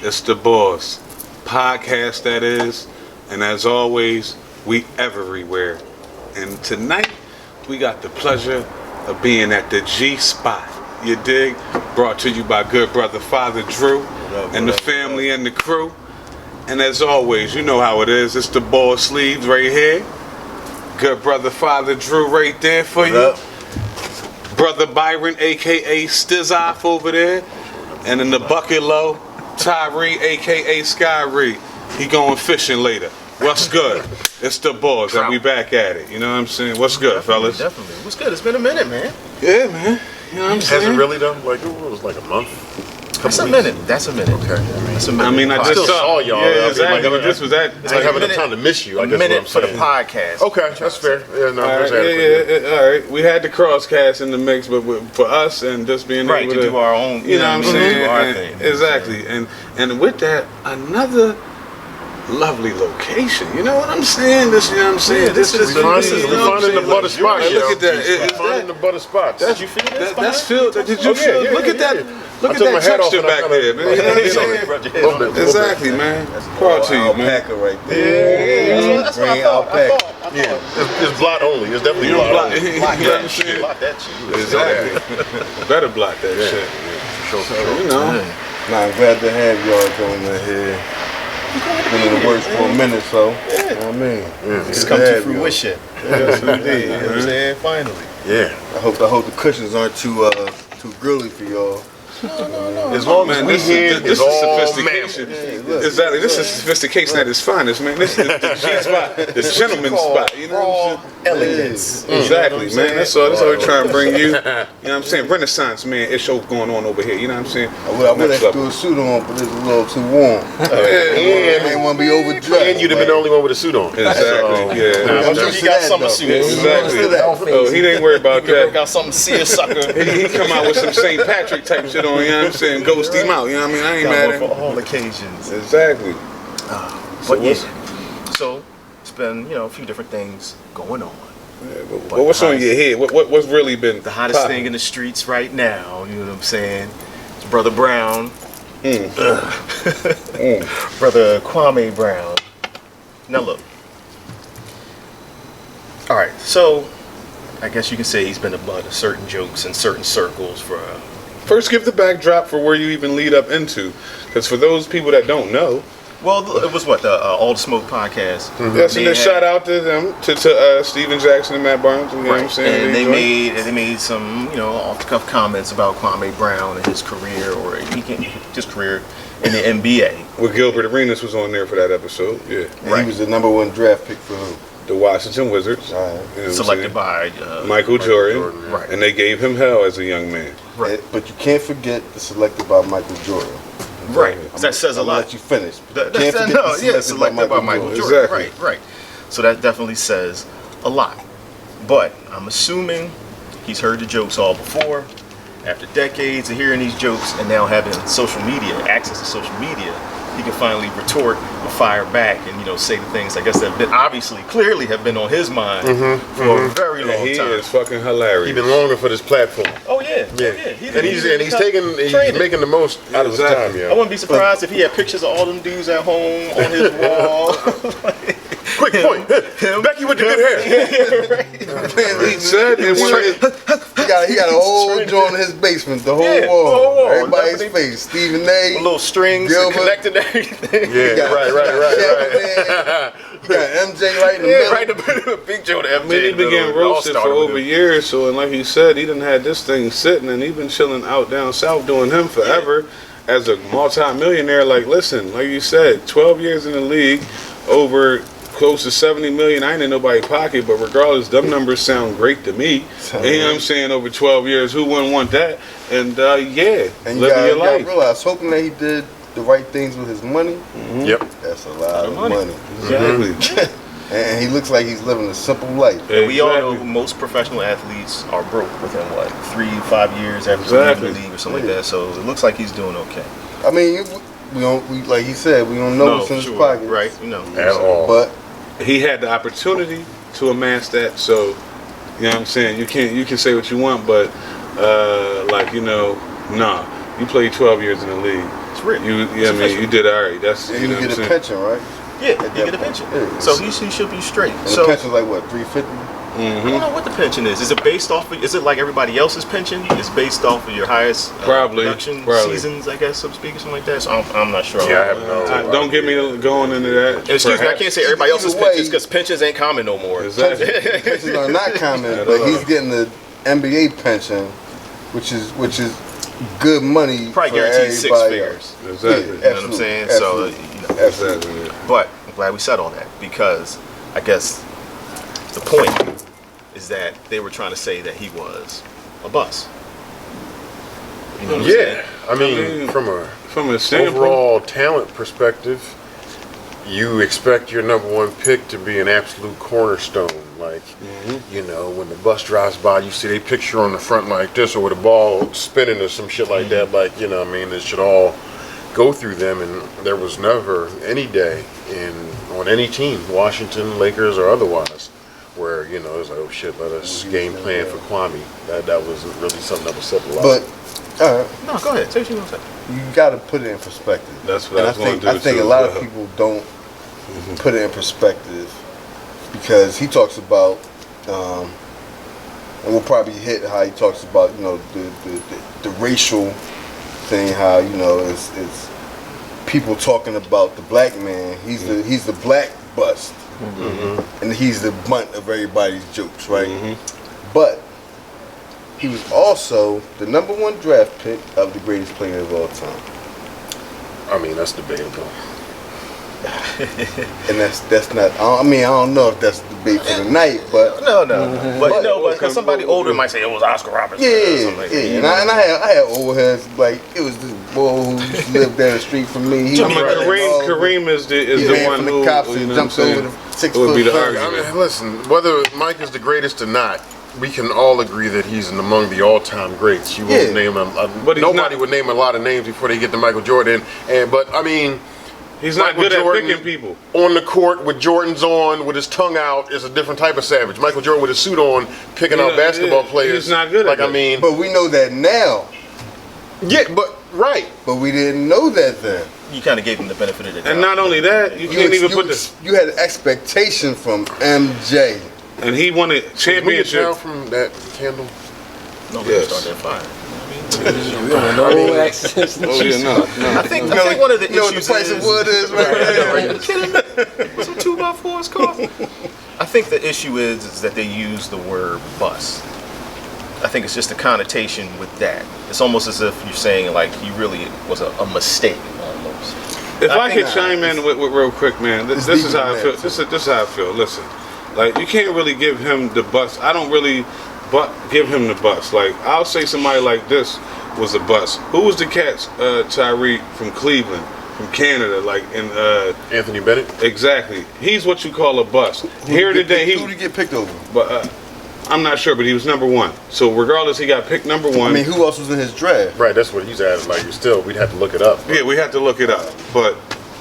It's the Boss podcast, that is. And as always, we everywhere. And tonight, we got the pleasure of being at the G Spot. You dig? Brought to you by good brother Father Drew and the family and the crew. And as always, you know how it is. It's the ball sleeves right here. Good brother Father Drew right there for you. Brother Byron, a.k.a. Stizoff over there. And in the bucket low, Tyree, a.k.a. Skyree. He going fishing later. What's good? It's the boys, and we back at it. You know what I'm saying? What's good, fellas? Definitely. What's good? It's been a minute, man. Yeah, man. You know what I'm saying? Has it really done? Like, it was like a month? That's a minute. That's a minute. Okay. That's a minute. I mean, I just saw y'all. Yeah, exactly. Like, this was that. It's like having a time to miss you. I guess minute what I'm for the podcast. Okay, that's fair. Yeah, no, All right, all right. We had the crosscast in the mix, but for us and just being right, able to do our own, you know what I'm saying? Our And, thing. exactly. And with that, another lovely location. You know what I'm saying? This, you know what I'm saying? Yeah, this is We finding the butter spot. Look at that. We finding the butter spots. Did you feel that? That's feel. Did you feel? Look at that. Look at took my that hat off texture and I back kinda- there, man. You know what I'm saying? Exactly, man. Proud to you, man. Alpaca right there. Yeah, that's what I Green thought. alpaca. Yeah, it's blot only. It's definitely You don't blot block. only. You know what I'm Shit, saying? block that shit. Exactly. Better block that shit. Sure. You know. Nah, I'm glad to have y'all joining here. Been in the works for a minute, so. You know what I mean? It's come to fruition. Yes, indeed. You know what I'm saying? Finally. Yeah. I hope the cushions aren't too grilly for y'all. As long as Man, we here, this it's is all sophistication. mammal. Exactly. This is sophistication at its finest, man. This is the G spot, the gentleman spot. You know what I'm saying? Elegance. Exactly, man. That's all we're trying to bring you. You know what I'm saying? Renaissance, man. It's show going on over here. You know what I'm saying? I would have threw a suit on, but it's a little too warm. I didn't want to be overdressed. And you'd have been the only one with a suit on. Exactly. Yeah. I'm sure you got something serious. Exactly. Oh, he didn't worry about You that. got something serious, sucker. He come out with some St. Patrick type shit on. You know what I'm saying? Ghost him out. You know what I mean? I ain't mad at For him. all occasions. Exactly. But yeah. So it's been, a few different things going on. Yeah, but what's on your head? What's really been The hottest poppin'? thing in the streets right now, you know what I'm saying? It's Brother Brown. Brother Kwame Brown. Now look. Alright, so I guess you can say he's been a butt of certain jokes in certain circles for First, give the backdrop for where you even lead up into, because for those people that don't know, well, it was what, the All the Smoke podcast. yes, and then shout out to them, to Steven Jackson and Matt Barnes. You know what I'm saying? And they made some, off the cuff comments about Kwame Brown and his career, or his career in the NBA. Well, Gilbert Arenas was on there for that episode. Yeah, And he was the #1 draft pick for who? the Washington Wizards, Right. you know what I'm Selected saying? by Michael Jordan, Right. and they gave him hell as a young man. Right. But you can't forget the selected by Michael Jordan. Right. That says a I'm lot. gonna let you finish. Selected by Michael Jordan. Exactly. Right. So that definitely says a lot. But I'm assuming he's heard the jokes all before. After decades of hearing these jokes and now having social media, access to social media, he can finally retort or fire back and say the things I guess that have been clearly have been on his mind for a very long He time. is fucking hilarious. He's been longing for this platform. Oh yeah. And he's making the most out of his time, I yeah. wouldn't be surprised if he had pictures of all them dudes at home on his wall. Quick point. Becky with the good hair. He said in one of his, He got a whole joint in his basement, the whole Yeah, wall. the whole wall. Everybody's Definitely. face. Stephen A. Little strings Gilbert. connected to everything. Yeah, right. You got MJ right in the middle. Right, the big Joe to MJ. I mean, he been getting roasted for over years, so and like he said, he done had this thing sitting, and he been chilling out down south doing him forever as a multi-millionaire. Like, listen, like you said, 12 years in the league, over close to 70 million. I ain't in nobody's pocket, but regardless, them numbers sound great to me. You know what I'm saying? Over 12 years, who wouldn't want that? And And living you your gotta life. realize, hoping that he did the right things with his money, Yep. that's a lot of money. money. Exactly. And he looks like he's living a simple life. We all know Exactly. most professional athletes are broke within 3-5 years after Exactly. leaving the league or something like that. So it looks like he's doing okay. I mean, we like he said, we don't know what's in his pocket. Right? At all. But He had the opportunity to amass that, so you know what I'm saying. You can say what you want, but nah. You played 12 years in the league. It's real. You did all right. That's And you get a pension, right? Yeah, you get a pension. Yeah. So he should be straight. And So the pension's like what, $350? I don't know what the pension is. Is it based off of, is it like everybody else's pension? It's based off of your highest production seasons, I guess, so to speak, or something like that. So I'm not sure. Yeah, I have no. Don't get me going into that. Excuse me, I can't say everybody else's pensions because pensions ain't common no more. Exactly. Pensions are not common, but he's getting the NBA pension, which is good money. Probably for guaranteed 6 everybody figures. else. Exactly. You know what I'm saying? Absolutely. So, Absolutely. but I'm glad we said all that because I guess the point is that they were trying to say that he was a bust. You know what I'm saying? I mean, from a standpoint, overall talent perspective, you expect your number one pick to be an absolute cornerstone. Like, you know, when the bus drives by, you see they picture on the front like this, or with a ball spinning or some shit like that. Like, you know, I mean, it should all go through them. And there was never any day on any team, Washington, Lakers, or otherwise, where, you know, it was like, oh shit, let us game plan for Kwame. That was really something that was said a lot. But no, go ahead. Say what you want to say. you got to put it in perspective. That's what I was going to do. I think a lot of people don't put it in perspective because he talks about, and we'll probably hit how he talks about, you know, the racial thing, how, you know, it's people talking about the black man. He's the black bust. And he's the butt of everybody's jokes, right? But he was also the number 1 draft pick of the greatest player of all time. I mean, that's debatable. And that's not. I mean, I don't know if that's the debate for the night, but No, but because somebody older might say it was Oscar Robertson. Or something like that, you know? And I had old heads like it was this boy who lived down the street from me. Kareem is the one who jumped over the 6 would be the foot. I mean, listen, whether Mike is the greatest or not, we can all agree that he's among the all-time greats. You won't name him. Nobody would name a lot of names before they get to Michael Jordan. But I mean, he's not good at picking people. On the court with Jordans on, with his tongue out, is a different type of savage. Michael Jordan with his suit on, picking out basketball players. He's not good at that. I mean, but we know that now. Yeah, but right. But we didn't know that then. You kind of gave him the benefit of the doubt. And not only that, you can't even put this. You had an expectation from MJ. And he won a championship. Can we from that candle? No, we start that fire. I think one of the issues the price of wood is right there. Are you kidding me? What's some 2x4s cost? I think the issue is that they use the word bust. I think it's just a connotation with that. It's almost as if you're saying like he really was a mistake almost. If I could chime in with real quick, man, this is how I feel. This is how I feel. Listen, like you can't really give him the bust. I don't really give him the bust. Like I'll say somebody like this was a bust. Who was the cat's Tyree from Cleveland, from Canada, like in Anthony Bennett? Exactly. He's what you call a bust. Who did he get picked over? But I'm not sure, but he was number 1. So regardless, he got picked number 1. I mean, who else was in his draft? Right, that's what he's asking. Like, we'd have to look it up. Yeah, we have to look it up. But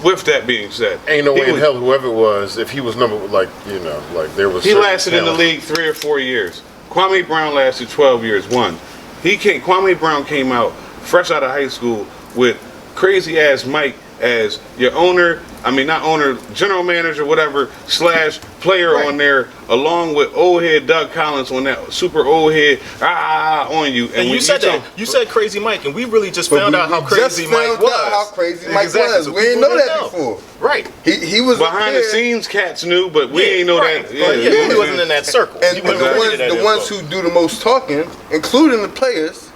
with that being said, ain't no way in hell whoever it was, if he was number, there was. He lasted in the league 3 or 4 years. Kwame Brown lasted 12 years. Kwame Brown came out fresh out of high school with crazy ass Mike as your owner. I mean, not owner, general manager, whatever, / player on there, along with old head Doug Collins on that super old head on you. And you said that. You said Crazy Mike, and we really just found out how crazy Mike was. How crazy Mike was. So we didn't know that before. Right. He was behind the scenes. Cats knew, but we ain't know that. He wasn't in that circle. And the ones who do the most talking, including the players,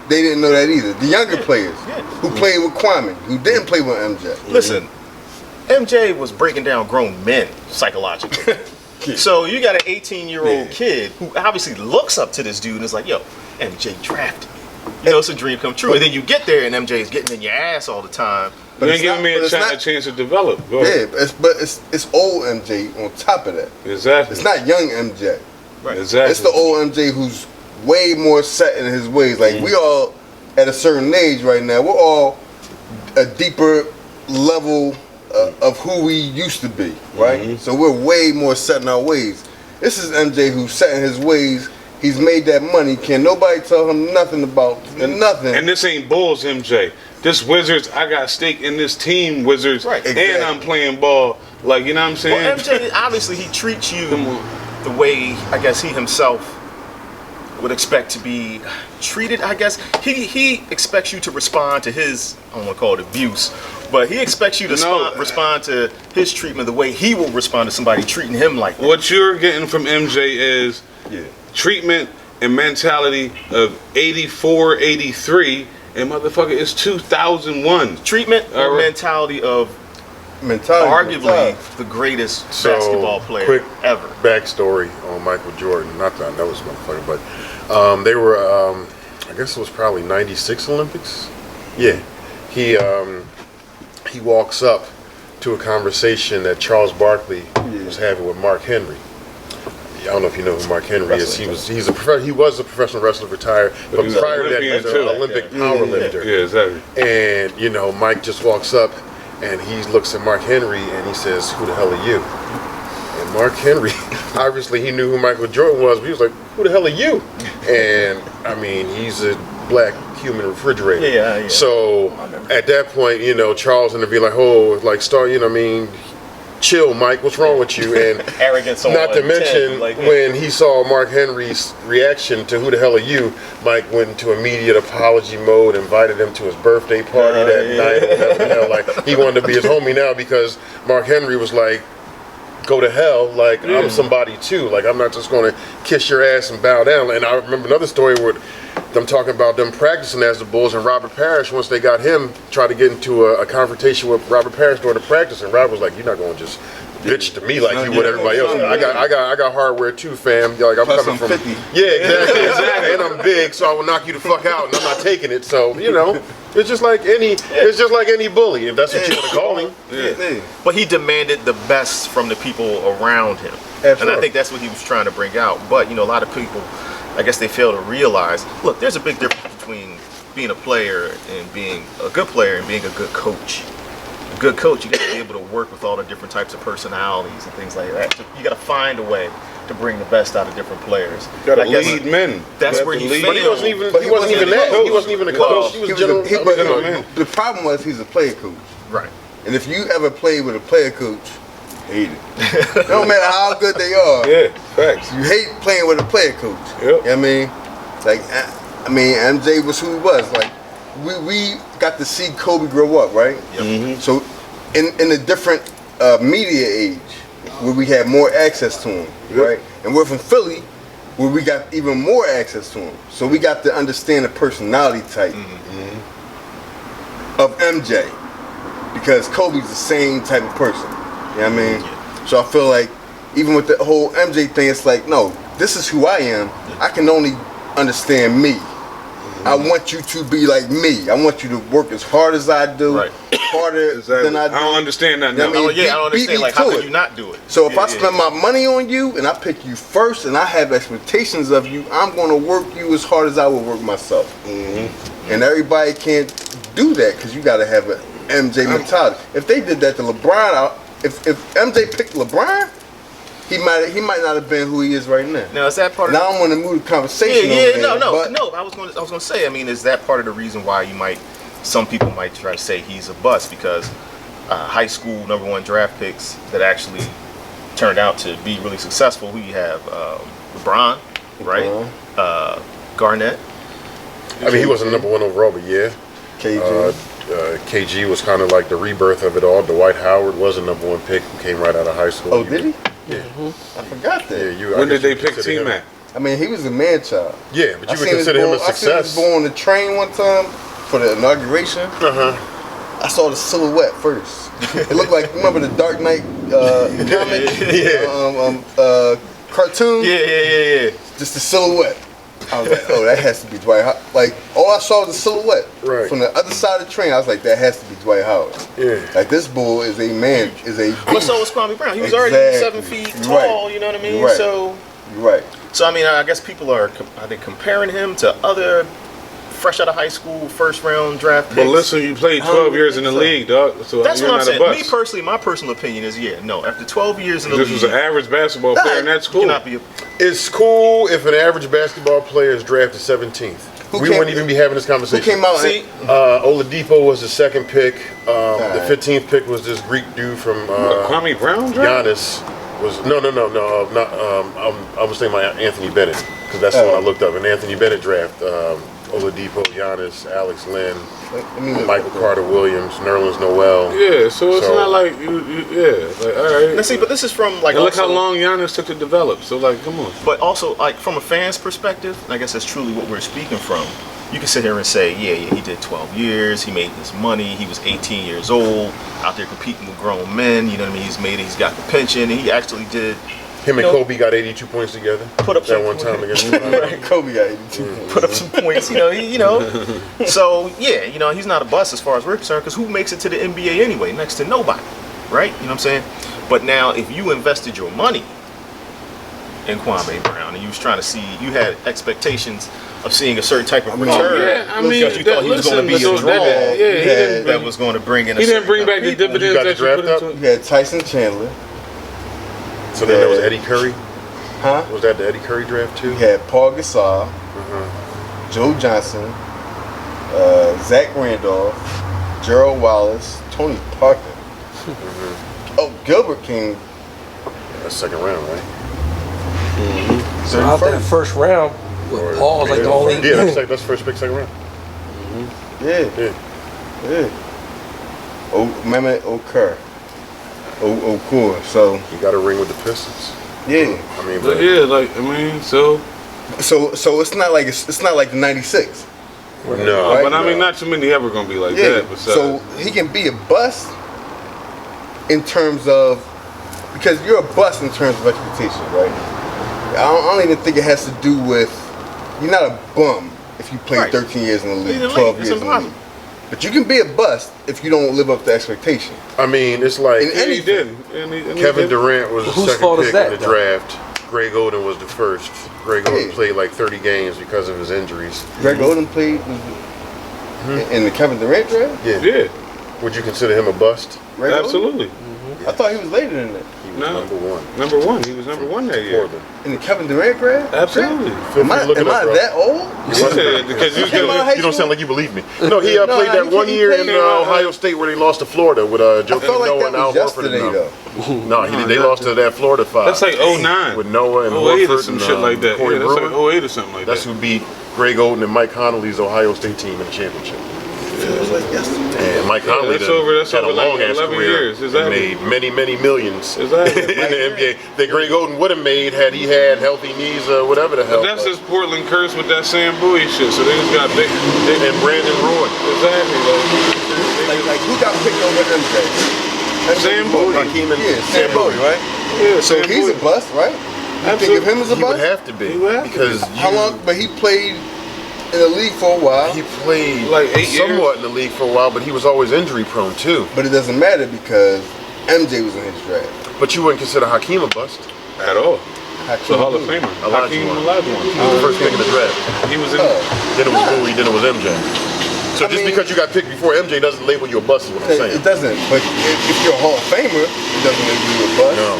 they didn't know that either. The younger players who played with Kwame, who didn't play with MJ. Listen, MJ was breaking down grown men psychologically. So you got an 18-year-old kid who obviously looks up to this dude and is like, yo, MJ drafted me. You know, it's a dream come true. And then you get there and MJ is getting in your ass all the time. But you ain't giving me a chance to develop. Yeah, but it's old MJ on top of that. Exactly. It's not young MJ. Right. Exactly. It's the old MJ who's way more set in his ways. Like we all at a certain age right now, we're all a deeper level of who we used to be, right? So we're way more set in our ways. This is MJ who's set in his ways He's made that money. Can nobody tell him nothing about nothing? And this ain't Bulls, MJ. This Wizards, I got stake in this team, Wizards, Right, exactly. and I'm playing ball. Like, you know what I'm saying? Well, MJ, obviously, he treats you the way, I guess, he himself would expect to be treated, I guess. He expects you to respond to his, I don't want to call it abuse, but he expects you to respond to his treatment the way he will respond to somebody treating him like that. What you're getting from MJ is treatment and mentality of 84, 83, and motherfucker, it's 2001. Treatment or mentality of arguably the greatest basketball player quick ever. Backstory on Michael Jordan. Not that I know this motherfucker, but they were, I guess it was probably '96 Olympics. Yeah, he walks up to a conversation that Charles Barkley was having with Mark Henry. I don't know if you know who Mark Henry is. He was a professional wrestler, retired, but prior to that, he was an Olympic power lifter. Yeah, exactly. And Mike just walks up and he looks at Mark Henry and he says, "Who the hell are you?" And Mark Henry, obviously he knew who Michael Jordan was, but he was like, "Who the hell are you?" And I mean, he's a black human refrigerator. Yeah. So at that point, Charles intervened like, "Oh, like chill, Mike, what's wrong with you?" And arrogance on not to mention, 10, when he saw Mark Henry's reaction to "Who the hell are you?" Mike went into immediate apology mode, invited him to his birthday party that night, or whatever, like he wanted to be his homie now because Mark Henry was like, "Go to hell, like I'm somebody too, like I'm not just going to kiss your ass and bow down." And I remember another story where them talking about them practicing as the Bulls, and Robert Parrish, once they got him, tried to get into a confrontation with Robert Parrish during the practice, and Robert was like, "You're not going to just bitch to me like you would everybody else. I got hardware too, fam. Like I'm Plus coming from 50. Yeah, exactly. And I'm big, so I will knock you the fuck out, and I'm not taking it. So it's just like any bully, if that's what you want to call him. Yeah. But he demanded the best from the people around him. And I think that's what he was trying to bring out. But a lot of people, I guess they fail to realize, look, there's a big difference between being a player and being a good player and being a good coach. A good coach, you got to be able to work with all the different types of personalities and things like that. So you got to find a way to bring the best out of different players. You got to lead men. That's where he failed. But he wasn't even that. He wasn't even a coach. He was general. The problem was he's a player coach. Right. And if you ever played with a player coach, hate it. No matter how good they are. Yeah, facts. You hate playing with a player coach. Yep. You know what I mean? Like, MJ was who he was. Like, we got to see Kobe grow up, right? Yep. Mm-hmm. So, in a different media age, where we had more access to him, right? And we're from Philly, where we got even more access to him. So we got to understand the personality type of MJ. Because Kobe's the same type of person. You know what I mean? So I feel like, even with the whole MJ thing, it's like, no, this is who I am. I can only understand me. I want you to be like me. I want you to work as hard as I do, harder than I do. I don't understand that now. I mean, I don't understand. Like, how could you not do it? So if I spend my money on you and I pick you first and I have expectations of you, I'm going to work you as hard as I would work myself. And everybody can't do that because you got to have an MJ mentality. If they did that to LeBron, if MJ picked LeBron, he might not have been who he is right now. Now is that part of? Now I don't want to move the conversation. No. I was going to say. I mean, is that part of the reason why some people might try to say he's a bust because high school #1 draft picks that actually turned out to be really successful. We have LeBron, right? Garnett. I mean, he wasn't #1 overall, but yeah. KG. KG was kind of like the rebirth of it all. Dwight Howard was a #1 pick who came right out of high school. Oh, did he? Yeah. I forgot that. Yeah, When did they pick T-Mac? I mean, he was a man child. Yeah, but you would consider him a success. I seen his boy on the train one time for the inauguration. I saw the silhouette first. It looked like, remember the Dark Knight comic? Cartoon? Yeah. Just the silhouette. I was like, oh, that has to be Dwight Howard. Like, all I saw was the silhouette. Right. From the other side of the train, I was like, that has to be Dwight Howard. Yeah. Like, this bull is a man, is a beast. But so was Kwame Brown. He was already 7 feet tall, Right. you know what I mean? You're right. So You're right. I mean, I guess people are they comparing him to other fresh out of high school, first round draft picks. But listen, you played 12 years in the league, dog. So That's you're what I'm not saying. a bust. Me personally, my personal opinion is, no. After 12 years in the This league, was an average basketball player, and that's cool. You cannot be It's cool if an average basketball player is drafted 17th. We wouldn't even be having this conversation. Who came out? See, Oladipo was the second pick. The 15th pick was this Greek dude from Kwame Brown draft? Giannis. Was no. I was thinking about Anthony Bennett because that's the one I looked up. An Anthony Bennett draft. Oladipo, Giannis, Alex Len, Michael Carter Williams, Nerlens Noel. Yeah, so it's not like like all right. now see, but this is from like. And look also, how long Giannis took to develop. So like, come on. But also, like from a fan's perspective, and I guess that's truly what we're speaking from. You can sit here and say, yeah, he did 12 years, he made this money, he was 18 years old, out there competing with grown men, you know what I mean? He's got the pension, and he actually did. Him and Kobe got 82 points together. Put up that some one time against Kobe got 82 points. Put up some points, So yeah, he's not a bust as far as we're concerned, because who makes it to the NBA anyway? Next to nobody, right? You know what I'm saying? But now, if you invested your money in Kwame Brown, and you was trying to see, you had expectations of seeing a certain type of return. I mean, because you thought he was going to be a draw that was going to bring in. He didn't bring back the dividends that you put into it. You had Tyson Chandler. So then there was Eddie Curry. Huh? Was that the Eddie Curry draft too? You had Paul Gasol, Joe Johnson, Zach Randolph, Gerald Wallace, Tony Parker. Oh, Gilbert came. That's second round, right? So out that first round, with Paul's like the only. Yeah, that's first pick, second round. Yeah. Oh, Mehmet Okur. Okur. So he got a ring with the Pistons. Yeah. I mean, So it's not like it's not like the '96. No, Right? But I mean, not too many ever gonna be like that. Besides. So he can be a bust in terms of, because you're a bust in terms of expectation, right? I don't even think it has to do with, you're not a bum if you play 13 years in the league, 12 years in the league. But you can be a bust if you don't live up to expectation. I mean, it's like he didn't. Kevin Durant was the Whose second fault is pick that, in the though? draft. Greg Oden was the first. Greg Oden played like 30 games because of his injuries. Greg Oden played in the Kevin Durant draft? Yeah. Would you consider him a bust? Greg Oden? Absolutely. I thought he was later than that. He was number one. Number one. He was number one that year. Portland. In the Kevin Durant draft? Absolutely. Am I that old? Because you came out of high You don't school? sound like you believe me. No, he No, played that he one year in played, Ohio State where they lost to Florida with Joe I felt like Noah that and Al was Horford. yesterday, And, no, they lost to that Florida 5. That's like 09. With Noah and 08 or Horford some and shit like that. Corey Yeah, that's Brewer. like 08 or something like That's that. who beat Greg Oden and Mike Connolly's Ohio State team in the championship. It was like yesterday. And Mike Conley that's over had a like long ass 11 career years, exactly. and made many millions Exactly. in the NBA that Greg Oden would have made had he had healthy knees or whatever the hell. But that's his Portland curse with that Sam Bowie shit. So they just got big. And Brandon Roy. Exactly. Like who got picked over them guys? Sam Bowie. Hakeem and Yeah, Sam Bowie, right? Yeah, So Sam he's Bowie. a bust, right? You think of him as a He would bust? have to be He would have to because How long? But he played in the league for a while. he played Like 8 somewhat in the league for a while, but he was always injury prone too. But it doesn't matter because MJ was in his draft. But you wouldn't consider Hakeem a bust. At all. Hakeem The Hall of Bowie. Famer. Hakeem Olajuwon. Olajuwon. He was the first pick in the draft. He was in. Then it was Bowie, then it was MJ. So I just mean- because you got picked before MJ doesn't label you a bust is what I'm saying. It doesn't. But if you're a Hall of Famer, it doesn't make you a bust. No.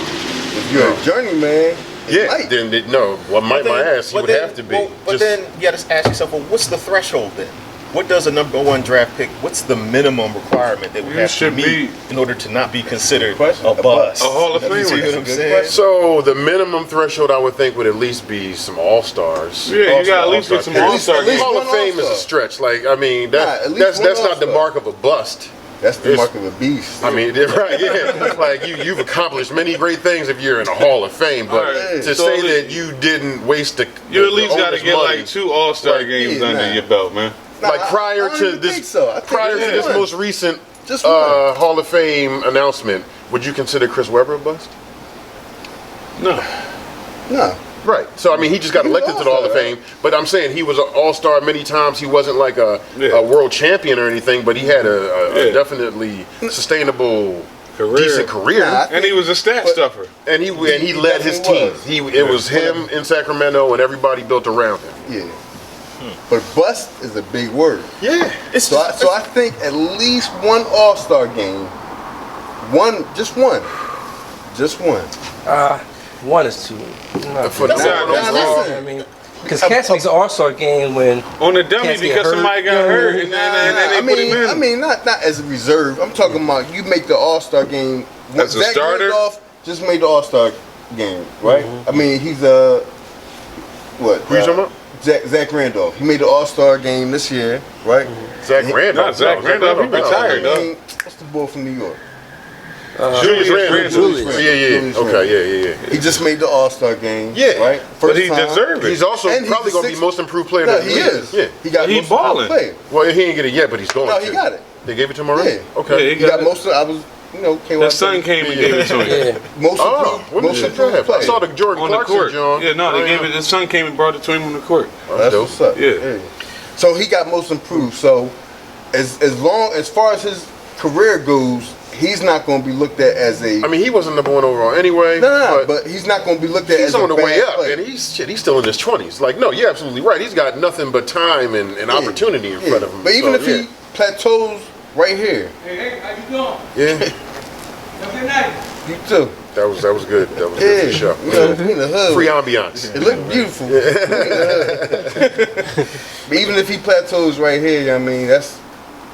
If you're a journeyman, it Yeah, might. then no. Well, might my ass, he would have to be. But then you got to ask yourself, well, what's the threshold then? What does a number one draft pick? What's the minimum requirement that we You have to should meet in order to not be considered Question. a bust? A Hall of That's a Famer. good what I'm question. saying? So the minimum threshold I would think would at least be some all-stars. Yeah, you got at least get some All-Star. All-Star At least games. Hall of one Fame is a All-Star. stretch. Like I mean, Nah, at least that's one not the All-Star. mark of a bust. That's the It's- mark of a beast. I mean, right? Yeah, like you've accomplished many great things if you're in a Hall of Fame, but Alright, to so say at that you didn't waste the You at least the got to owner's get money, like 2 All-Star Like, games yeah, under nah. your belt, man. like I prior don't to even this, think so. I think prior to it's this one. most recent Just one. Hall of Fame announcement, would you consider Chris Webber a bust? No. No. Right. So I mean, he just got He was elected to the Hall of All-Star, Fame. But I'm saying he was an All-Star many times. He wasn't like a world champion or anything, but he had a definitely sustainable, Career. decent career. Nah, And he was a stat stuffer. And he led his definitely team. was. It was him in Sacramento, and everybody built around him. Yeah. But bust is a big word. Yeah. So I think at least one All-Star game, just one. One is too. For the listen. I mean, because cats makes an All-Star game when On the dummy cats get because hurt. somebody got hurt and then they put him in. I mean, not as a reserve. I'm talking about you make the All-Star game. As a Zach starter? Randolph just made the All-Star game, right? I mean, he's what? Who you talking about? Zach Randolph. He made the All-Star game this year, right? Zach Randolph. No, Zach Randolph, he retired, I though. mean, what's the boy from New York? Julius Randle. Julius. Yeah. Okay, yeah. He just made the All-Star game, Yeah. right? But he time. deserved it. He's also And he's probably the going to be sixth- most improved player. No, of the he league. is. Yeah. He got He most balling. improved player. Well, he didn't get it yet, but he's going No, to. he got it. They gave it to him already? Yeah. Okay. Yeah, He got most of. I was, KY. His son came and gave it to him. Yeah. Most Oh, improved, when most did improved that happen? I player. saw the Jordan On the Clarkson, court. John. Yeah, no, they gave it. His son came and brought it to him on the court. That's dope. what's up. Yeah. So he got most improved. So as far as his career goes, he's not going to be looked at as a. I mean, he wasn't number one overall anyway. No, but he's not going to be looked at he's as a on the bad way up, player. and he's still in his 20s. Like, no, you're absolutely right. He's got nothing but time and opportunity in front of him. But even So, if he plateaus right here, Hey, how you doing? yeah, Have a good night. you too. that was good. That was Yeah, good for sure. we in the hood. Free ambiance. It looked beautiful. We in the hood. But even if he plateaus right here, I mean,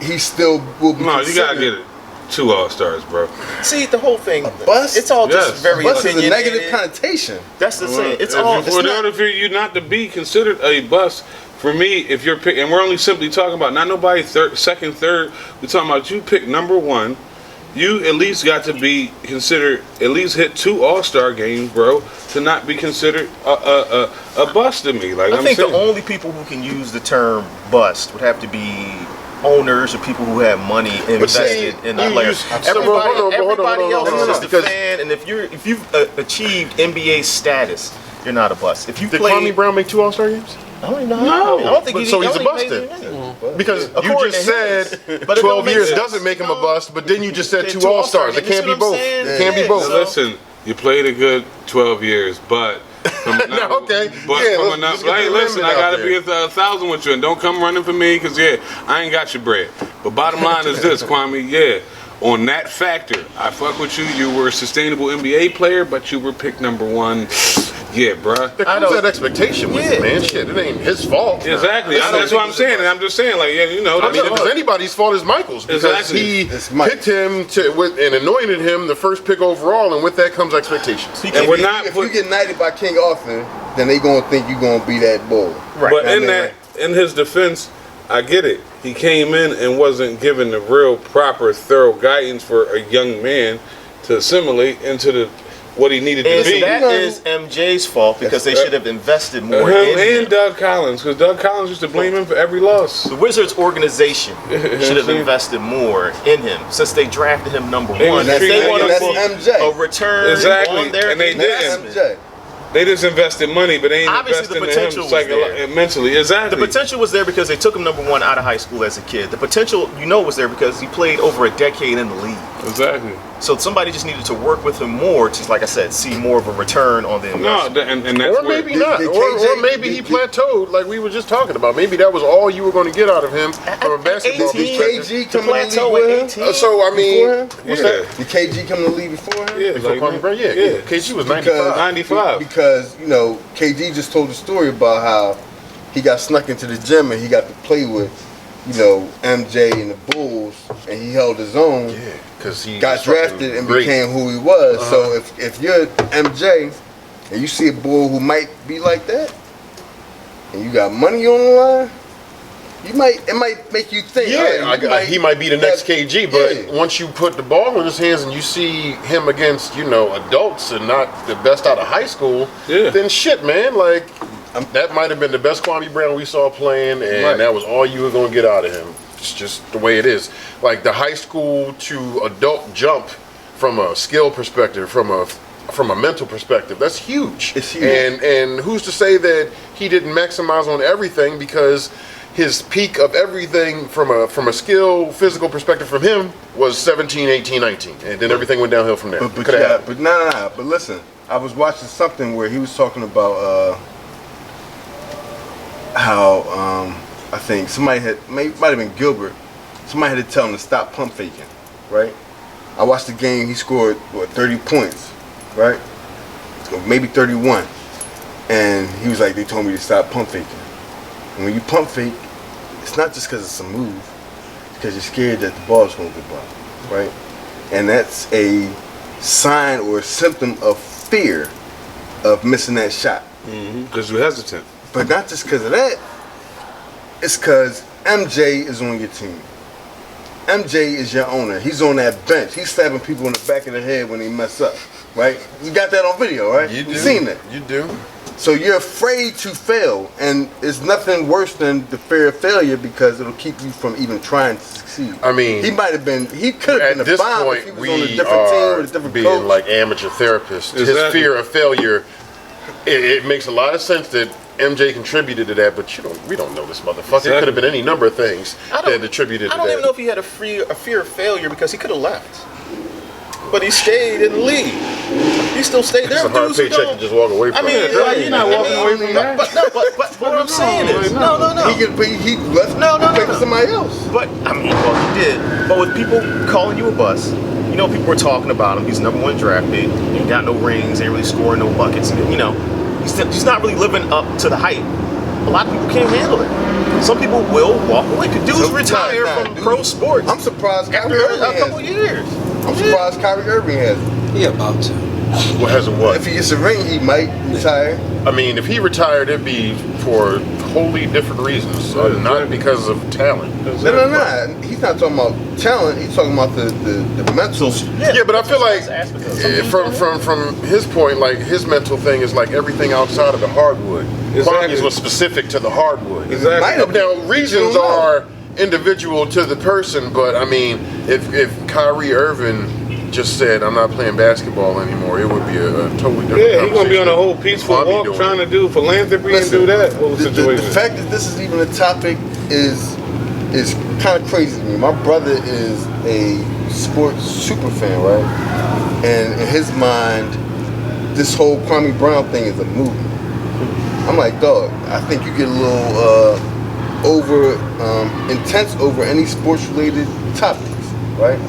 he still will be. No, you gotta considered- get it. 2 All-Stars, bro. See, the whole thing, bust? it's all just Yes. very Bust is a opinionated. negative connotation. That's the thing. It's If all. you- It's in not, order for you not to be considered a bust, for me, if you're pick, and we're only simply talking about not nobody second, third. We're talking about you pick number 1. You at least got to be considered, at least hit 2 All-Star games, bro, to not be considered a bust to me. Like I I'm think saying. the only people who can use the term bust would have to be owners or people who have money invested in the you players. use- so, hold on, Everybody else hold is on, just a because- fan, and if you've achieved NBA status, you're not a bust. If you Did play, Kwame Brown make 2 All-Star games? I don't know. No. I don't think So he's a made bust any then. money. Because you According just to said his. But it 12 don't make years sense. doesn't make him a bust, but then you just said Okay, 2 2 All-Stars. It All-Stars. can't You be see what both. I'm saying? It can't be Yeah, both. Now listen, you played a good 12 years, but from No, okay. But Yeah, from let's enough, get hey, the listen, limit I out gotta be there. 1,000 with you, and don't come running for me, cause I ain't got your bread. But bottom line is this, Kwame, on that factor, I fuck with you. You were a sustainable NBA player, but you were picked number 1. Yeah, bruh. There I comes know. that expectation with Yeah. it, man. Shit, it ain't his fault. Exactly. I know That's what I'm niggas saying, are- and I'm just saying, like, I mean, if it's anybody's fault, it's Michael's because Exactly. he It's Mike. picked him and anointed him the first pick overall, and with that comes expectations. and we're not. If you get knighted by King Arthur, then they gonna think you gonna be that bull. Right. But I in mean, that, in his defense, I get it. He came in and wasn't given the real proper, thorough guidance for a young man to assimilate into what he needed to And be. that is MJ's fault because they should have invested more Him in and him. Doug Collins, because Doug Collins used to blame him for every loss. The Wizards organization should have See? invested more in him since they drafted him number They 1. was If they treating want him that's to see MJ. a return Exactly, on their and they didn't. investment. MJ. They just invested money, but they ain't Obviously, investing the in him potential was there. mentally. The Exactly. potential was there because they took him number 1 out of high school as a kid. The potential, was there because he played over a decade in the league. Exactly. So somebody just needed to work with him more to, like I said, see more of a return on the No, investment. and that's Or where- maybe not. did Or KJ maybe he did- plateaued, like we were just talking about. Maybe that was all you were going to get out of him from a basketball 18, perspective. KG to come in the league plateau with at him? 18. So, I mean, Before him? what's Yeah. that? Did KG come in the league before him? Yeah, Before like, Kwame Brown? Yeah. KG was 95. Because 95. Because KG just told the story about how he got snuck into the gym and he got to play with MJ and the Bulls, and he held his own. Yeah, because he Got was fucking drafted and great. became who he was. So if you're MJ and you see a bull who might be like that, and you got money on the line, it might make you think. Yeah, he might be the next have- KG, but yeah. once you put the ball in his hands and you see him against, adults and not the best out of high school, Yeah. then shit, man, like, that might have been the best Kwame Brown we saw playing, and Right. that was all you were going to get out of him. It's just the way it is. Like, the high school to adult jump from a skill perspective, from a mental perspective, that's huge. It's huge. And who's to say that he didn't maximize on everything, because his peak of everything from a skill, physical perspective from him was 17, 18, 19. And then everything went downhill from there. But nah. But listen, I was watching something where he was talking about how I think somebody might have been Gilbert. Somebody had to tell him to stop pump faking, right? I watched the game. He scored 30 points, right? Or maybe 31, and he was like, they told me to stop pump faking. And when you pump fake, it's not just because it's a move, it's because you're scared that the ball's going to go by, right? And that's a sign or a symptom of fear of missing that shot. Because you're hesitant. But not just because of that, it's because MJ is on your team. MJ is your owner. He's on that bench. He's stabbing people in the back of the head when they mess up, right? You got that on video, right? You do. You've seen that. You do. So you're afraid to fail, and it's nothing worse than the fear of failure because it'll keep you from even trying to succeed. I mean, he could have been at a this bomb point, if he was we on a different team with a different being coach. like amateur therapists. His Exactly. fear of failure, it makes a lot of sense that MJ contributed to that, but we don't know this motherfucker. Exactly. It could have been any number of things that attributed to that. I don't even know if he had a fear of failure because he could have left. But he stayed in the league. He still stayed there. It's a hard Dudes who paycheck to don't- just walk away from. I mean, you're not walking away from that. But what I'm saying is, no. He left No. to play for somebody else. But I mean, well, he did. But with people calling you a bust, you know, people were talking about him. He's number 1 draft pick. He got no rings. Ain't really scoring no buckets. You know, he's not really living up to the hype. A lot of people can't handle it. Some people will walk away. Dudes retire from pro sports. I'm surprised after Kyrie Irving a has couple it. years. I'm surprised Kyrie Irving has it. He about to. What has a what? If he gets a ring, he might retire. I mean, if he retired, it'd be for wholly different reasons, not because of talent. No. He's not talking about talent. He's talking about the mental. Yeah, but I feel like Some from his point, like his mental thing is like everything outside of the hardwood. Exactly. Kwame's was specific to the hardwood. Exactly. Might have Now been. reasons You don't know. are individual to the person, but I mean, if Kyrie Irving just said, "I'm not playing basketball anymore," it would be a totally different. Yeah, he's gonna be on a whole conversation. peaceful Kwame walk doing trying it. to do philanthropy and do that whole The situation. fact that this is even a topic is kind of crazy to me. My brother is a sports super fan, right? And in his mind, this whole Kwame Brown thing is a movie. I'm like, dog, I think you get a little intense over any sports related topics, right?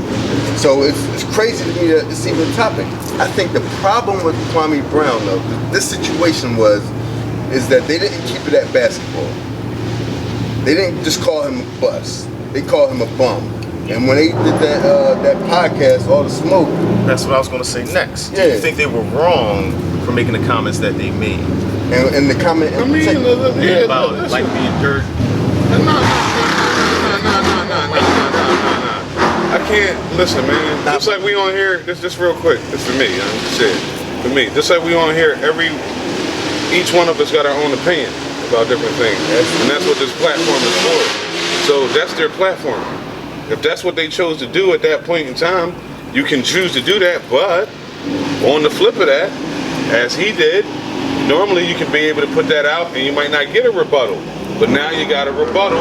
So it's crazy to me that it's even a topic. I think the problem with Kwame Brown, though, this situation is that they didn't keep it at basketball. They didn't just call him a bust. They called him a bum. And when they did that podcast, All the Smoke. That's what I was going to say next. Yeah. Do you think they were wrong for making the comments that they made And the comment in particular. about it, like being dirt? No. I can't listen, man. Just like we on here, just real quick. It's for me. I'm just saying. For me, just like we on here, each one of us got our own opinion about different things, and that's what this platform is for. So that's their platform. If that's what they chose to do at that point in time, you can choose to do that. But on the flip of that, as he did, normally you can be able to put that out, and you might not get a rebuttal. But now you got a rebuttal.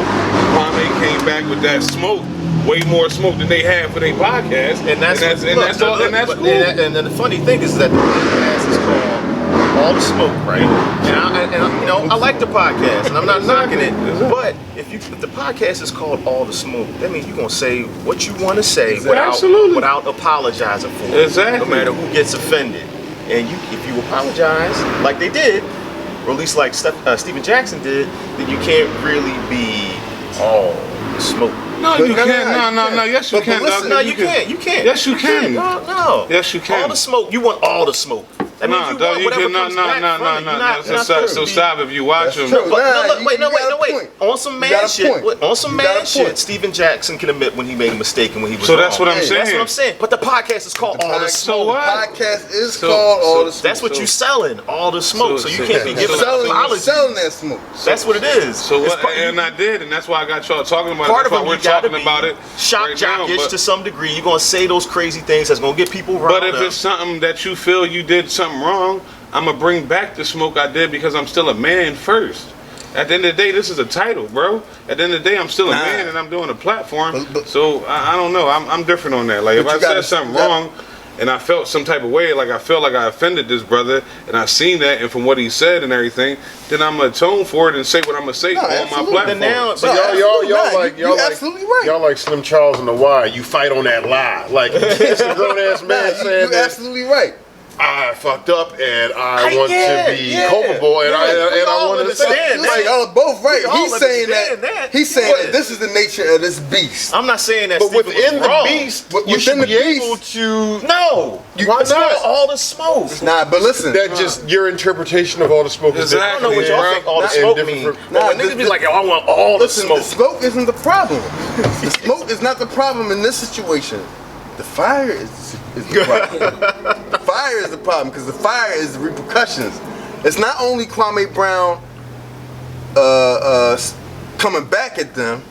Kwame came back with that smoke. Way more smoke than they had for their podcast, and that's cool. And the funny thing is that the podcast is called All the Smoke, right? And I like the podcast, and I'm not knocking it. But if the podcast is called All the Smoke, that means you're gonna say what you want to say without apologizing for it. Exactly. No matter who gets offended, and if you apologize like they did, or at least like Stephen Jackson did, then you can't really be all the smoke. No, you can't. No. Yes, you can. listen, No, you can't. You can't. Yes, you can. No. Yes, you can. All the smoke. You want all the smoke. That means you want whatever comes back from it. You're not So stop if you watch them. true. Wait. You got a point. On some You man got a shit. point. On some You got man a shit. point. Stephen Jackson can admit when he made a mistake and when he was So wrong. that's what I'm Hey, saying. That's what I'm saying. But the podcast is called All the So Smoke. what? Podcast is So- called All the Smoke. That's what you selling. All the smoke. So you can't be giving selling apologies. that smoke. That's what it is. So It's what? part- And I did, and that's why I got y'all talking about Part it. of That's them why you we're gotta talking be about it. shock right now, jockish but- to some degree. You're gonna say those crazy things that's gonna get people riled But if up. it's something that you feel you did something wrong, I'm gonna bring back the smoke I did because I'm still a man first. At the end of the day, this is a title, bro. At the end of the day, I'm still a man and I'm doing a platform. But- So I don't know. I'm different on that. Like if But I you gotta- said something you gotta- wrong, and I felt some type of way, like I felt like I offended this brother, and I seen that, and from what he said and everything, then I'm gonna atone for it and say what I'm gonna say on my platform. Now, So y'all absolutely right. Y'all like Slim Charles and the Wire. You fight on that lie. Like it's a grown ass man saying you're that absolutely right. I fucked up and I want to be culpable and I want to say. Like, y'all are both right. He's saying that. He's saying But- that this is the nature of this beast. I'm not saying that. But Stephen within was the wrong. beast, you Within should the be able beast. to. No, Why it's not not? all the smoke. Nah, but listen. That just your interpretation of all the smoke is I don't know what y'all bro. think all the And smoke different means. from- But when niggas be like, yo, I want all the Listen, smoke. the smoke isn't the problem. The smoke is not the problem in this situation. The fire is the problem. The fire is the problem because the fire is the repercussions. It's not only Kwame Brown coming back at them,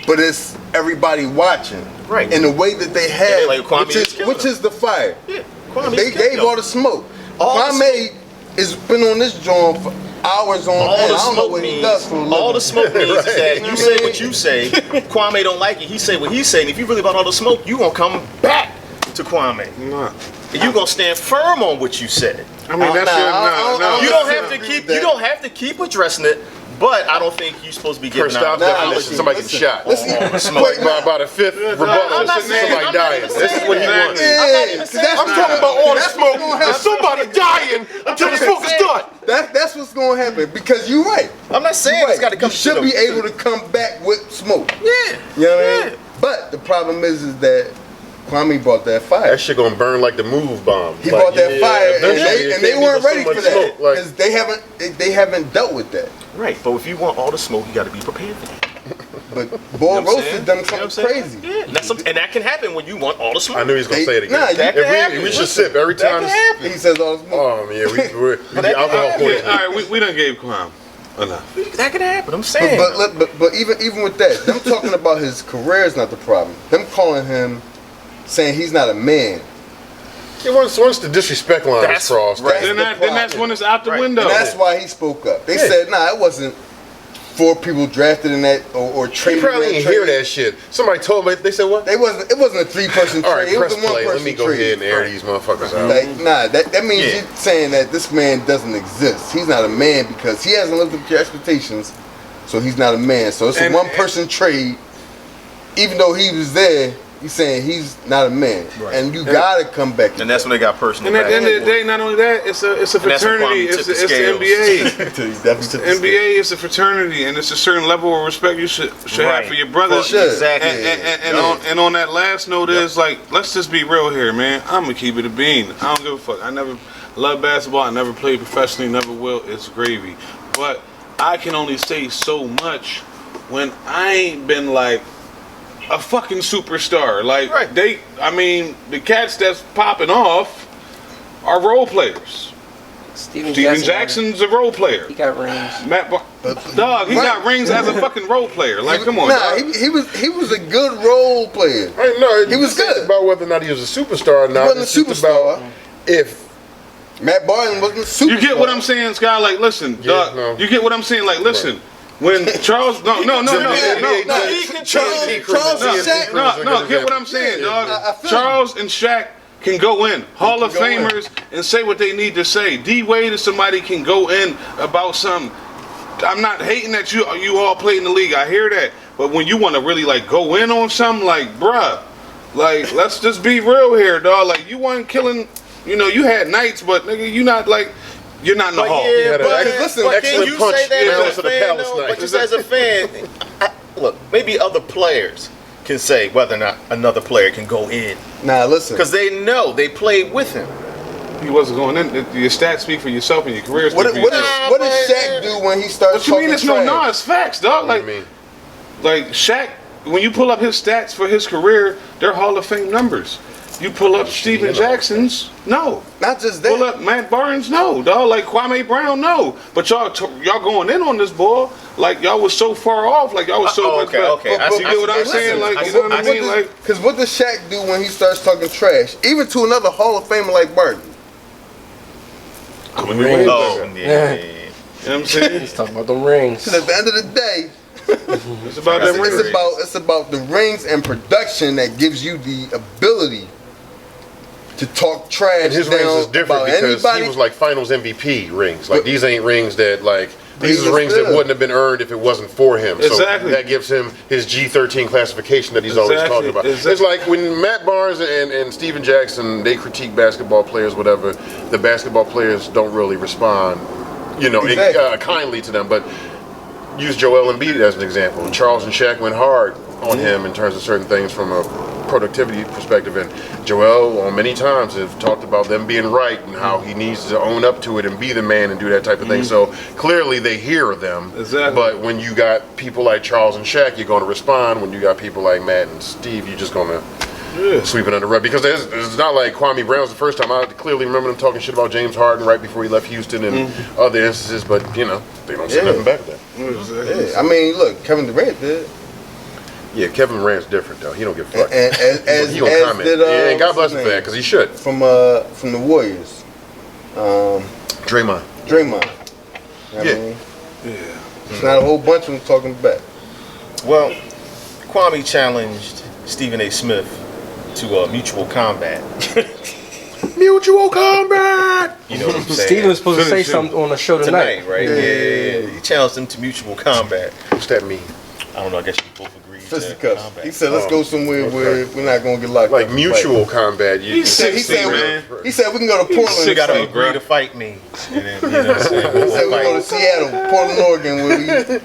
but it's everybody watching. Right. In the way that they have, Yeah, like Kwame is killing which is the fire. Yeah, Kwame They is killing gave them. all the smoke. All the Kwame has been on this joint for hours on end. All the I don't know smoke what he means, does for a living. all the smoke means is that Right. you say what you say, Kwame don't like it, he say what he say, and if you really about all the smoke, you gonna come back to Kwame. Nah. And you gonna stand firm on what you said. I mean, that's no. You don't have to agree keep with that. you don't have to keep addressing it, but I don't think you're supposed to be giving First off, out definition, somebody gets shot. Listen, Like by about a fifth rebuttal, I'm not saying- somebody I'm not dying. even This is saying what he that. wants. Yeah, I'm not even 'cause saying that's I'm that. talking about all the That's smoke what's gonna happen. and somebody dying until the smoke is done. That's what's gonna happen because you're right. I'm not saying You're it's right. gotta come You should to be the- able to come back with smoke. Yeah. You know what I Yeah. mean? But the problem is that Kwame brought that fire. That shit gonna burn like the move bomb. He Like, brought that fire, eventually and it they can't weren't be ready so for much that smoke, like- because they haven't dealt with that. Right, but if you want all the smoke, you gotta be prepared for that. But Boy You know what I'm roasted saying? them You know what I'm something saying? crazy. Yeah, and that can happen when you want all the smoke. I knew he was gonna say it again. Nah, you- That can If happen. we should Listen, sip every that time. can happen. He says all the smoke. Oh man, we But be that- alcohol Yeah, poisoning. all right, we done gave Kwame enough. That can happen. I'm saying. But even with that, them talking about his career is not the problem. Them calling him, saying he's not a man. Yeah, once the disrespect line That's is crossed, right. Then that's when it's out the Right. window. And that's why he spoke up. They said, nah, it wasn't 4 people drafted in that or he traded. probably in didn't trade. hear that shit. Somebody told me. They said what? It wasn't a 3-person trade. All right, it was press a 1-person play. Let me go trade. ahead and air these motherfuckers out. Like, nah, that means Yeah. you're saying that this man doesn't exist. He's not a man because he hasn't lived up to your expectations, so he's not a man. So it's a And- 1-person trade. Even though he was there, he's saying he's not a man, and you gotta come back. And that's when they got personal. And at the end of the back. day, not only that, it's a And that's when fraternity. Kwame It's tipped the the scales. NBA. He's definitely took the NBA is a fraternity, and it's a certain level of respect you should have Right. for your brothers. For sure. Exactly. And on that last note is like, let's just be real here, man. I'm gonna keep it a bean. I don't give a fuck. I love basketball. I never played professionally. Never will. It's gravy. But I can only say so much when I ain't been like a fucking superstar. Like Right. the cats that's popping off are role players. Steven Jackson's a role player. He got rings. Dog, he Right. got rings as a fucking role player. Like, come on, Nah, dog. he was a good role player. I know He was good. about whether or not he was a superstar or not. wasn't a It's just superstar. about if Matt Barton wasn't a superstar. You get what I'm saying, Scott? Like, listen, Yeah, dog. no. You get what I'm saying? Like, listen. When Charles, no, Charles no, get what I'm saying, dog. I feel Charles and Shaq can go in, Hall of can go in. Famers, and say what they need to say. D Wade is somebody can go in about something. I'm not hating that you all play in the league. I hear that, but when you want to really like go in on something, like, bruh, like let's just be real here, dog. Like you weren't killing. You know, you had nights, but nigga, you're not in the But hall. yeah, had an but listen, can excellent you punch say that down as to a the fan, Palace though? night. But just as a fan, look, maybe other players can say whether or not another player can go in Nah, listen. because they know they played with him. He wasn't going in. Your stats speak for yourself and your career speak What for does yourself. what does Shaq do when he starts What you talking mean it's trash? no, it's facts, dog. I Like, mean, like Shaq, when you pull up his stats for his career, they're Hall of Fame numbers. You pull up Steven Jackson's, no. Not just Pull that. up Matt Barnes, no, dog. Like Kwame Brown, no. But y'all going in on this boy, like y'all was so far off, like y'all was so. Okay. I You see- get what I'm listen, saying? I Like, see- you know what I I mean? Like, Because what does Shaq do when he starts talking trash? Even to another Hall of Famer like Barton. oh, Oh, you yeah. know what I'm saying? He's talking about them rings. Because at the end of the day, It's about that ring. it's about the rings and production that gives you the ability to talk trash. And his rings is different about because anybody. he was like Finals MVP rings. Like these ain't rings that like. These He are rings was that good. wouldn't have been earned if it wasn't for him. Exactly. So that gives him his G13 classification that he's always talking about. Exactly. It's like when Matt Barnes and Steven Jackson, they critique basketball players, whatever, the basketball players don't really respond, Exactly. kindly to them. But use Joel Embiid as an example. Charles and Shaq went hard on him in terms of certain things from a productivity perspective, and Joel on many times have talked about them being right and how he needs to own up to it and be the man and do that type of thing. So clearly they hear them. Exactly. But when you got people like Charles and Shaq, you're going to respond. When you got people like Matt and Steve, you're just going to sweep it under the rug. Because it's not like Kwame Brown's the first time. I clearly remember them talking shit about James Harden right before he left Houston and other instances, but they don't say nothing back to that. Yeah, I mean, look, Kevin Durant did. Yeah, Kevin Durant's different though. He don't give a fuck. As he gonna comment. did, And God bless what's him his for that, name? because he should. From the Warriors, Draymond. Draymond. You know what I mean? It's not a whole bunch of them talking back. Well, Kwame challenged Stephen A. Smith to a mutual combat. Mutual combat. You know what I'm saying? Steven was supposed to say Finish him. something on the show tonight. Tonight, right? Yeah. He challenged him to mutual combat. What's that mean? I don't know. I guess you both agreed. Fisticuffs. Combat. He said, "Let's go somewhere where we're not gonna get locked Like up." mutual combat. You, He's He 60, said, man. he said we can go to Portland. You got to Sick, agree bro. to fight me. And then, you know what I'm saying? He said we We'll go to fight. Seattle, Portland, Oregon,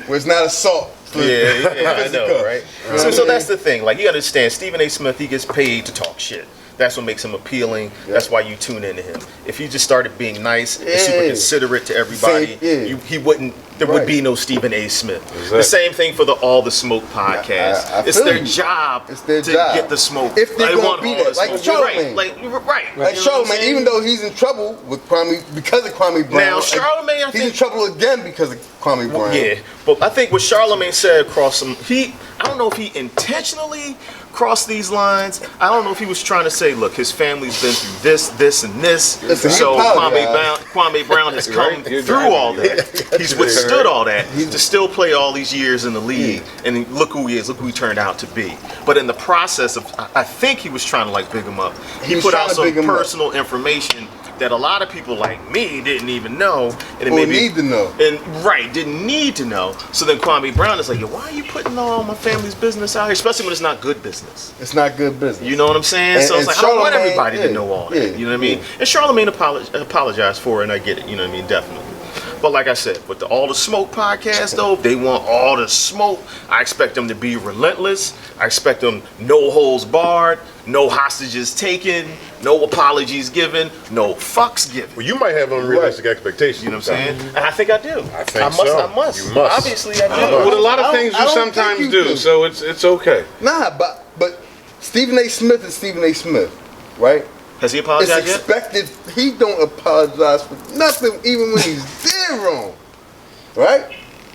where it's not assault. Yeah, I know, right? So that's the thing. Like, you understand, Stephen A. Smith, he gets paid to talk shit. That's what makes him appealing. That's why you tune into him. If he just started being nice and super considerate to everybody, he wouldn't. There would be no Stephen A. Smith. Exactly. The same thing for the All the Smoke podcast. I It's feel their you. job It's their to job. get the smoke. If they're They gonna want be all that, the like smoke. Charlamagne. Right. Like You know what I'm Charlamagne, saying? even though he's in trouble with Kwame because of Kwame Brown. Now, Charlamagne, I he's in think. trouble again because of Kwame Brown. Yeah, but I think what Charlamagne said across some, I don't know if he intentionally crossed these lines. I don't know if he was trying to say, look, his family's been through this, and this. Listen, he So apologized. Kwame Brown has come You're through driving all me, that. He's withstood all that to still play all these years in the league. And look who he is. Look who he turned out to be. But in the process of, I think he was trying to like big him up. He was He put trying out to some big him up. personal information that a lot of people like me didn't even know. And it Or made me need to know. and didn't need to know. So then Kwame Brown is like, yo, why are you putting all my family's business out here? Especially when it's not good business. It's not good business. You know what I'm saying? And- So it's and like, I don't want Charlamagne, everybody to yeah, know all that. yeah, You know what I mean? yeah. And Charlamagne apologized for it, and I get it. You know what I mean? Definitely. But like I said, with the All the Smoke podcast, though, they want all the smoke. I expect them to be relentless. I expect them no holds barred, no hostages taken, no apologies given, no fucks given. well, you might have unrealistic expectations. You know what I'm saying? And I think I do. I think must. so. I must. You must. Obviously, I do. Well, a lot of I don't- things I you don't sometimes think you do, do. so it's okay. Nah, but Stephen A. Smith is Stephen A. Smith, right? Has he It's apologized yet? expected. He don't apologize for nothing, even when he's dead wrong, right?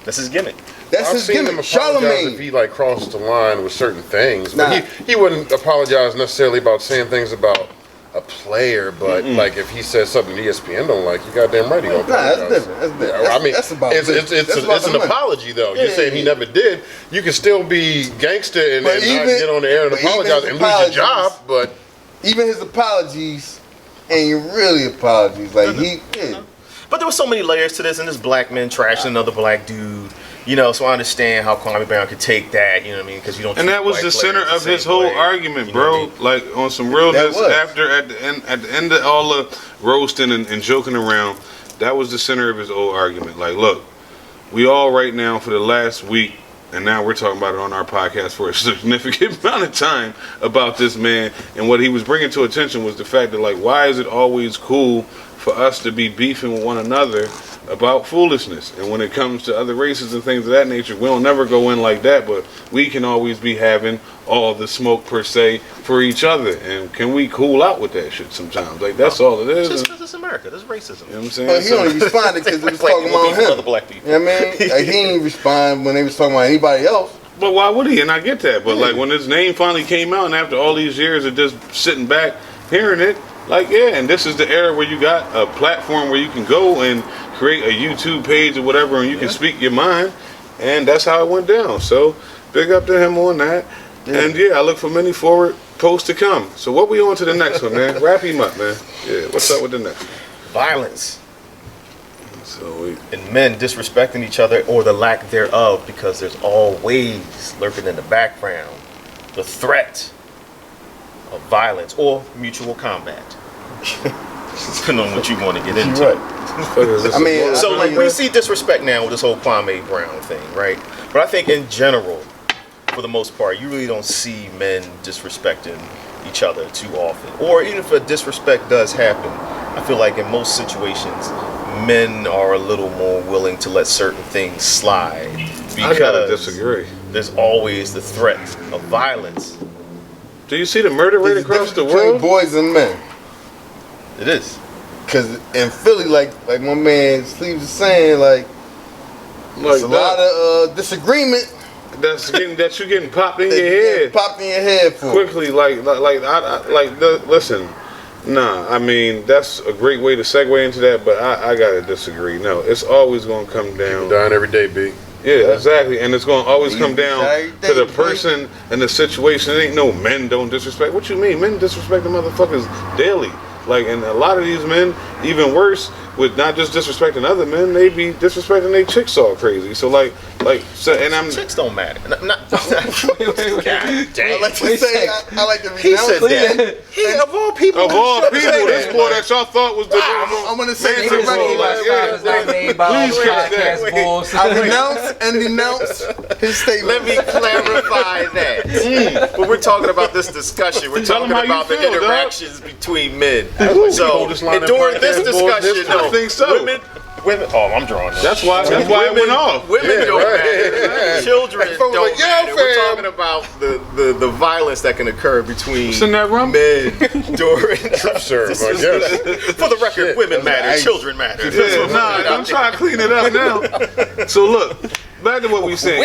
That's his gimmick. That's I've his seen him gimmick. apologize if Charlamagne. he like crossed the line with certain things, but Nah. he wouldn't apologize necessarily about saying things about a player. But like if he says something ESPN don't like, you goddamn right he gonna Nah, that's apologize. different. That's different. I mean, that's about it's business. That's about it's an the money. apology though. Yeah, You're saying he yeah. never did. You can still be gangster and But not even- get on the air and but even apologize his and lose your job. apologies- But Even his apologies ain't really apologies. Like he, yeah. But there were so many layers to this, and this black man trashing another black dude. You know, so I understand how Kwame Brown could take that. You know what I mean? Because you don't. And treat that was white the center players of the his same whole way. argument, You know what I bro. mean? Like on some realness, That was. after at the end of all the roasting and joking around, that was the center of his whole argument. Like, look, we all right now for the last week, and now we're talking about it on our podcast for a significant amount of time about this man, and what he was bringing to attention was the fact that, like, why is it always cool for us to be beefing with one another about foolishness? And when it comes to other races and things of that nature, we don't never go in like that, but we can always be having all the smoke per se for each other. And can we cool out with that shit sometimes? Like, that's all it is. It's You just this America. This is racism. know what I'm saying? But he So- only responded because it was Black talking people about beefing with him. other black people. You know what I mean? Like, he didn't respond when they was talking about anybody else. But why would he? And I get that. But like when his name finally came out, and after all these years of just sitting back, hearing it, like yeah, and this is the era where you got a platform where you can go and create a YouTube page or whatever, and you can speak your mind, and that's how it went down. So big up to him on that. And yeah, I look for many forward post to come. So what we on to the next one, man? Wrap him up, man. Yeah, what's up with the next one? Violence. So And men disrespecting each other or the lack thereof, because there's always lurking in the background the threat of violence or mutual combat. Depending on what you want to get into. You're right. I mean, So like we see disrespect now with this whole Kwame Brown thing, right? But I think in general, for the most part, you really don't see men disrespecting each other too often. Or even if a disrespect does happen, I feel like in most situations, men are a little more willing to let certain things slide. I gotta disagree. There's always the threat of violence. Do you see the murder rate There's a across the difference between world? boys and men. It is. Cause in Philly, like my man Steve was saying, like there's a lot of disagreement. That you getting popped in that your you get head popped in your head for. quickly. Listen. Nah, I mean that's a great way to segue into that, but I gotta disagree. No, it's always gonna come down. Dying every day, B. Yeah, exactly, and it's gonna always come down Every to the day, person and the situation. It ain't no men don't disrespect. What you mean? Men disrespect the motherfuckers daily. Like, and a lot of these men, even worse, with not just disrespecting other men, they be disrespecting their chicks all crazy. So and I'm Chicks don't matter. Wait. Damn. I like to say, I like to He said renounce that. He, of all people, of all people, this boy that y'all thought was the I'm gonna say man, for this boy, record, please catch that. I renounce and denounce his statement. let me clarify that. When we're talking about this discussion, we're Tell 'em talking how you about the feel, dog. interactions between men. So, Coldest line and in during this Podcastbols discussion, history. I think so. women. Oh, I'm drawing. That's why it went off. Women don't right. matter. Children Folks don't like, yo, matter. We're fam. talking about the violence that can occur between What's in that rum? men during. Serve, I guess. For the record, Shit. women matter. Nice. Children matter. That's Yeah, what we're nah, putting I'm out trying to clean it up now. So look, back to what we said.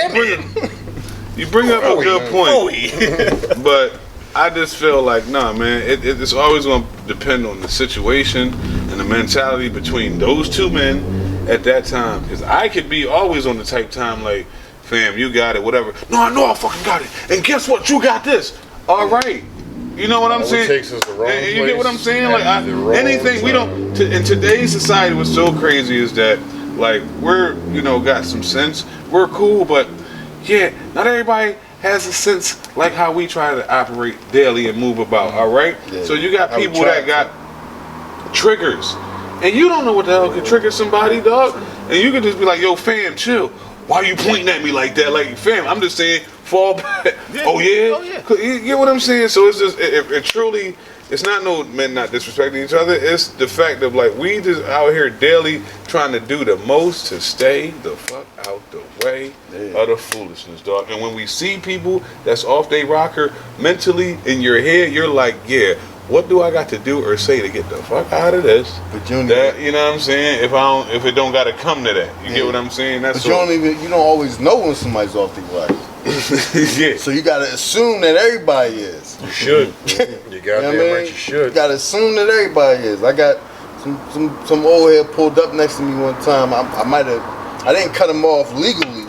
You bring up a good point, but I just feel like, nah, man, it's always going to depend on the situation and the mentality between those two men at that time. Because I could be always on the type time like, fam, you got it, whatever. No, I know I fucking got it. And guess what? You got this. All right. You know what I'm All it saying? takes is the wrong And you get what I'm place saying? at Like the wrong anything we time. don't. In today's society, what's so crazy is that like we're got some sense. We're cool, but yeah, not everybody has a sense like how we try to operate daily and move about. All right. Yeah. So you got How we people try that got triggers, and you don't know what the hell could trigger somebody, dog. And you could just be like, "Yo, fam, chill. Why you pointing at me like that? Like, fam, I'm just saying, fall back. Oh yeah. Oh, yeah. You get what I'm saying? So it's just it truly. It's not no men not disrespecting each other. It's the fact of like we just out here daily trying to do the most to stay the fuck out the way of the foolishness, dog. And when we see people that's off they rocker mentally in your head, you're like, yeah, what do I got to do or say to get the fuck out of this? But you don't That you know what I'm saying? If it don't gotta come to that, you get what I'm saying? That's But you don't always know when somebody's off the rocker. yeah. So you gotta assume that everybody is. You should. You You know goddamn what I mean? right, you should. You gotta assume that everybody is. I got some old head pulled up next to me one time. I didn't cut him off legally,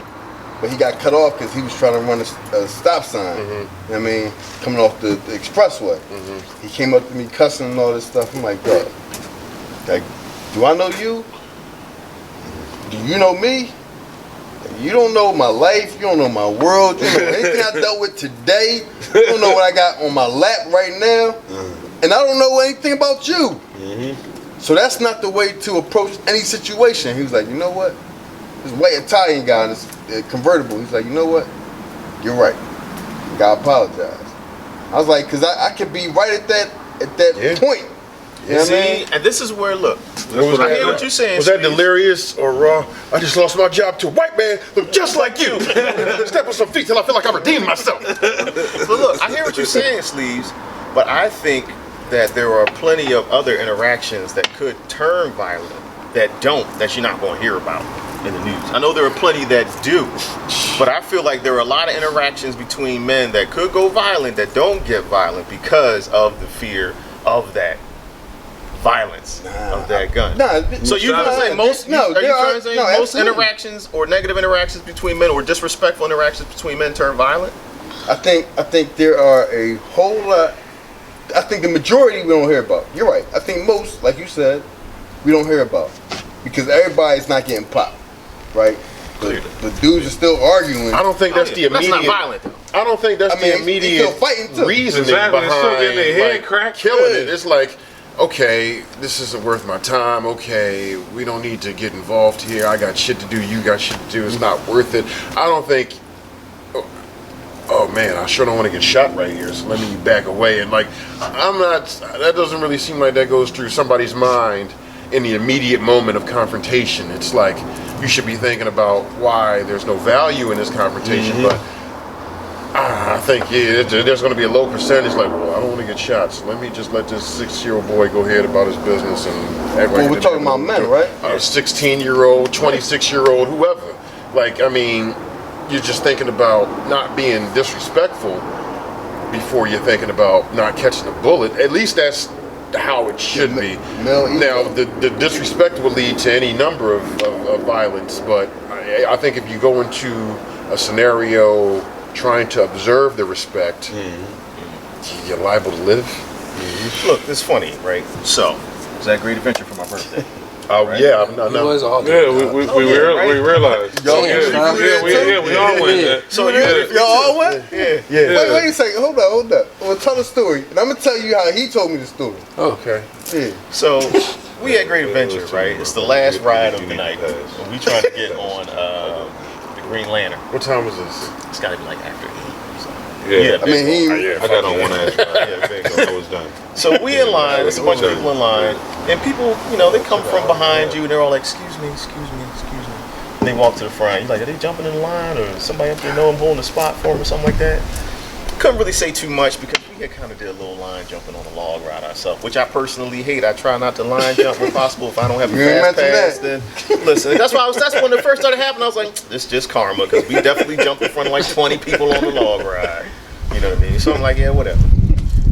but he got cut off because he was trying to run a stop sign. You know what I mean, coming off the expressway. He came up to me cussing and all this stuff. I'm like, God, like, do I know you? Do you know me? You don't know my life. You don't know my world. You don't know anything I dealt with today. You don't know what I got on my lap right now. And I don't know anything about you. So that's not the way to approach any situation. He was like, you know what? This white Italian guy in this convertible. He's like, you know what? You're right. You gotta apologize. I was like, cause I could be right at that point. You know what I mean? And this is where look. Was I hear what you're saying. Was that Steve. delirious or raw? I just lost my job to a white man look just like you. Step on some feet till I feel like I redeemed myself. But look, I hear what you're saying, Sleeves, but I think that there are plenty of other interactions that could turn violent that you're not going to hear about in the news. I know there are plenty that do, but I feel like there are a lot of interactions between men that could go violent that don't get violent because of the fear of that violence of that gun. So you trying to say most absolutely. interactions or negative interactions between men or disrespectful interactions between men turn violent? I think there are a whole lot. I think the majority we don't hear about. You're right. I think most, like you said, we don't hear about because everybody's not getting popped, right? The dudes are still arguing. I don't think that's the immediate. That's not violent though. I don't think that's the immediate reasoning Exactly. They're still getting their head behind cracked. killing it. It's like, okay, this isn't worth my time. Okay, we don't need to get involved here. I got shit to do. You got shit to do. It's not worth it. I don't think. Oh man, I sure don't want to get shot right here. So let me back away. And like, I'm not. That doesn't really seem like that goes through somebody's mind in the immediate moment of confrontation. It's like you should be thinking about why there's no value in this confrontation, but. I think there's going to be a low percentage like, well, I don't want to get shot, so let me just let this 6-year-old boy go ahead about his business and act like. Well, we're talking about men, right? A 16-year-old, 26-year-old, whoever. Like, I mean, you're just thinking about not being disrespectful before you're thinking about not catching a bullet. At least that's how it should be. Now, the disrespect will lead to any number of violence, but I think if you go into a scenario trying to observe the respect, you're liable to live. Look, it's funny, right? So, it's that great adventure for my birthday. Oh right? yeah, It was all Yeah, we realized. Yo, we all went there. So y'all all went? Yeah. Wait a second. Hold up. Well, tell the story, and I'm gonna tell you how he told me the story. Okay. Yeah. So we had Great Adventure, right? It's the last ride of the night, and we trying to get on the Green Lantern. What time was this? It's got to be like after 8. So. Yeah. I mean, I got on one ass ride. Yeah, big. I was done. So we in line. There's a bunch of people in line, and people, they come from behind you, and they're all like, "Excuse me." And they walk to the front. You're like, "Are they jumping in the line, or somebody up there know I'm holding the spot for them, or something like that?" Couldn't really say too much because we had kind of did a little line jumping on the log ride ourselves, which I personally hate. I try not to line jump when possible. If I don't have a fast pass, then listen. That's when it first started happening. I was like, "This is just karma," because we definitely jumped in front of like 20 people on the log ride. You know what I mean? So I'm like, yeah, whatever.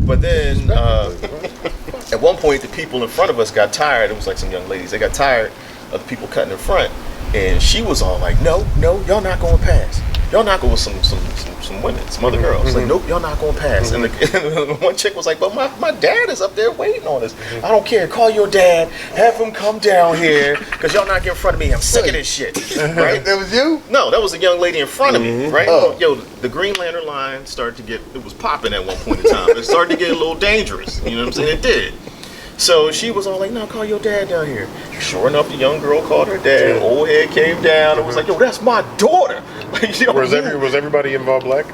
But then at one point, the people in front of us got tired. It was like some young ladies. They got tired of the people cutting in front, and she was all like, "No, y'all not going past. Y'all not going with some women, some other girls." Like, "Nope, y'all not going past." And the one chick was like, "But my dad is up there waiting on us. I don't care. Call your dad. Have him come down here because y'all not getting in front of me. I'm sick of this shit." Right? That was you? No, that was a young lady in front of me. Right? Oh. Yo, the Green Lantern line started to get. It was popping at one point in time. It started to get a little dangerous. You know what I'm saying? It did. So she was all like, "No, call your dad down here." Sure enough, the young girl called her dad. Old head came down and was like, "Yo, that's my daughter." Like, Was everybody involved black?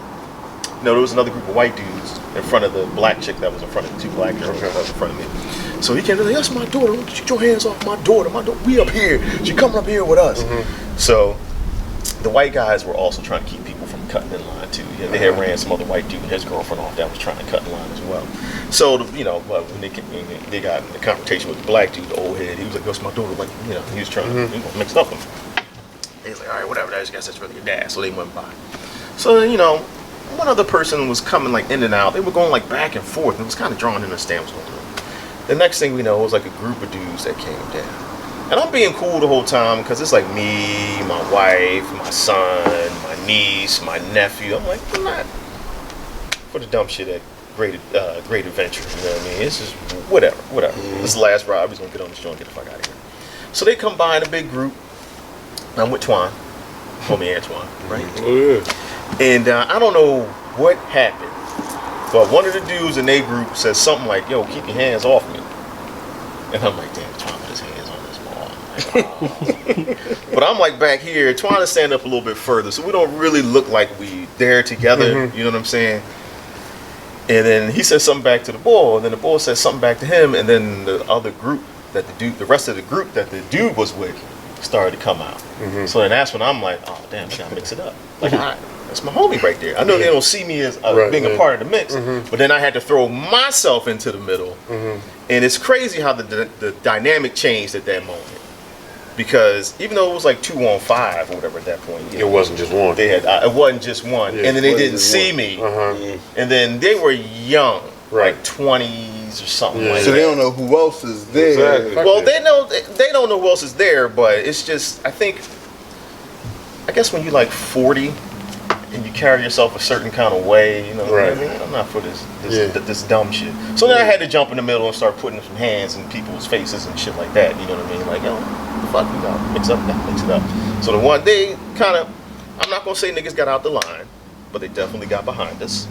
No, there was another group of white dudes in front of the black chick that was in front of the 2 black girls that was in front of me. So he came to like, "That's my daughter. Don't get your hands off my daughter. We up here. She coming up here with us." So the white guys were also trying to keep people from cutting in line too. They had ran some other white dude and his girlfriend off that was trying to cut in line as well. So but when they got in the confrontation with the black dude, the old head, he was like, "That's my daughter." Like, he was trying to mix it up with him. He was like, "All right, whatever. I guess that's really your dad." So they went by. So one other person was coming like in and out. They were going like back and forth, and it was kind of drawing in the stamps going on. The next thing we know, it was like a group of dudes that came down. And I'm being cool the whole time because it's like me, my wife, my son, my niece, my nephew. I'm like, I'm not for the dumb shit at Great Adventure. You know what I mean? It's just whatever. This is the last ride. We're just gonna get on this joint and get the fuck out of here. So they come by in a big group. I'm with Twan, homie Antoine, right? Oh yeah. And I don't know what happened, but one of the dudes in their group says something like, "Yo, keep your hands off me." And I'm like, "Damn, Twan put his hands on this ball." I'm like, oh. But I'm like back here, trying to stand up a little bit further, so we don't really look like we there together. You know what I'm saying? And then he says something back to the boy, and then the boy says something back to him, and then the other group the rest of the group that the dude was with started to come out. So then that's when I'm like, "Oh damn, I gotta mix it up." Like, that's my homie right there. I know they don't see me as being a part of the mix, but then I had to throw myself into the middle, and it's crazy how the dynamic changed at that moment. Because even though it was like 2-on-5 or whatever at that point, It wasn't just one. they had it wasn't just one, and then they didn't see me, and then they were young, like 20s or something like that. So they don't know who else is there. Exactly. Well, they don't know who else is there, but it's just I guess when you like 40 and you carry yourself a certain kind of way, you know what I mean? I'm not for this dumb shit. So then I had to jump in the middle and start putting some hands in people's faces and shit like that, you know what I mean? Like, yo, fuck, we gotta mix it up. So the one, they kind of, I'm not gonna say niggas got out the line, but they definitely got behind us.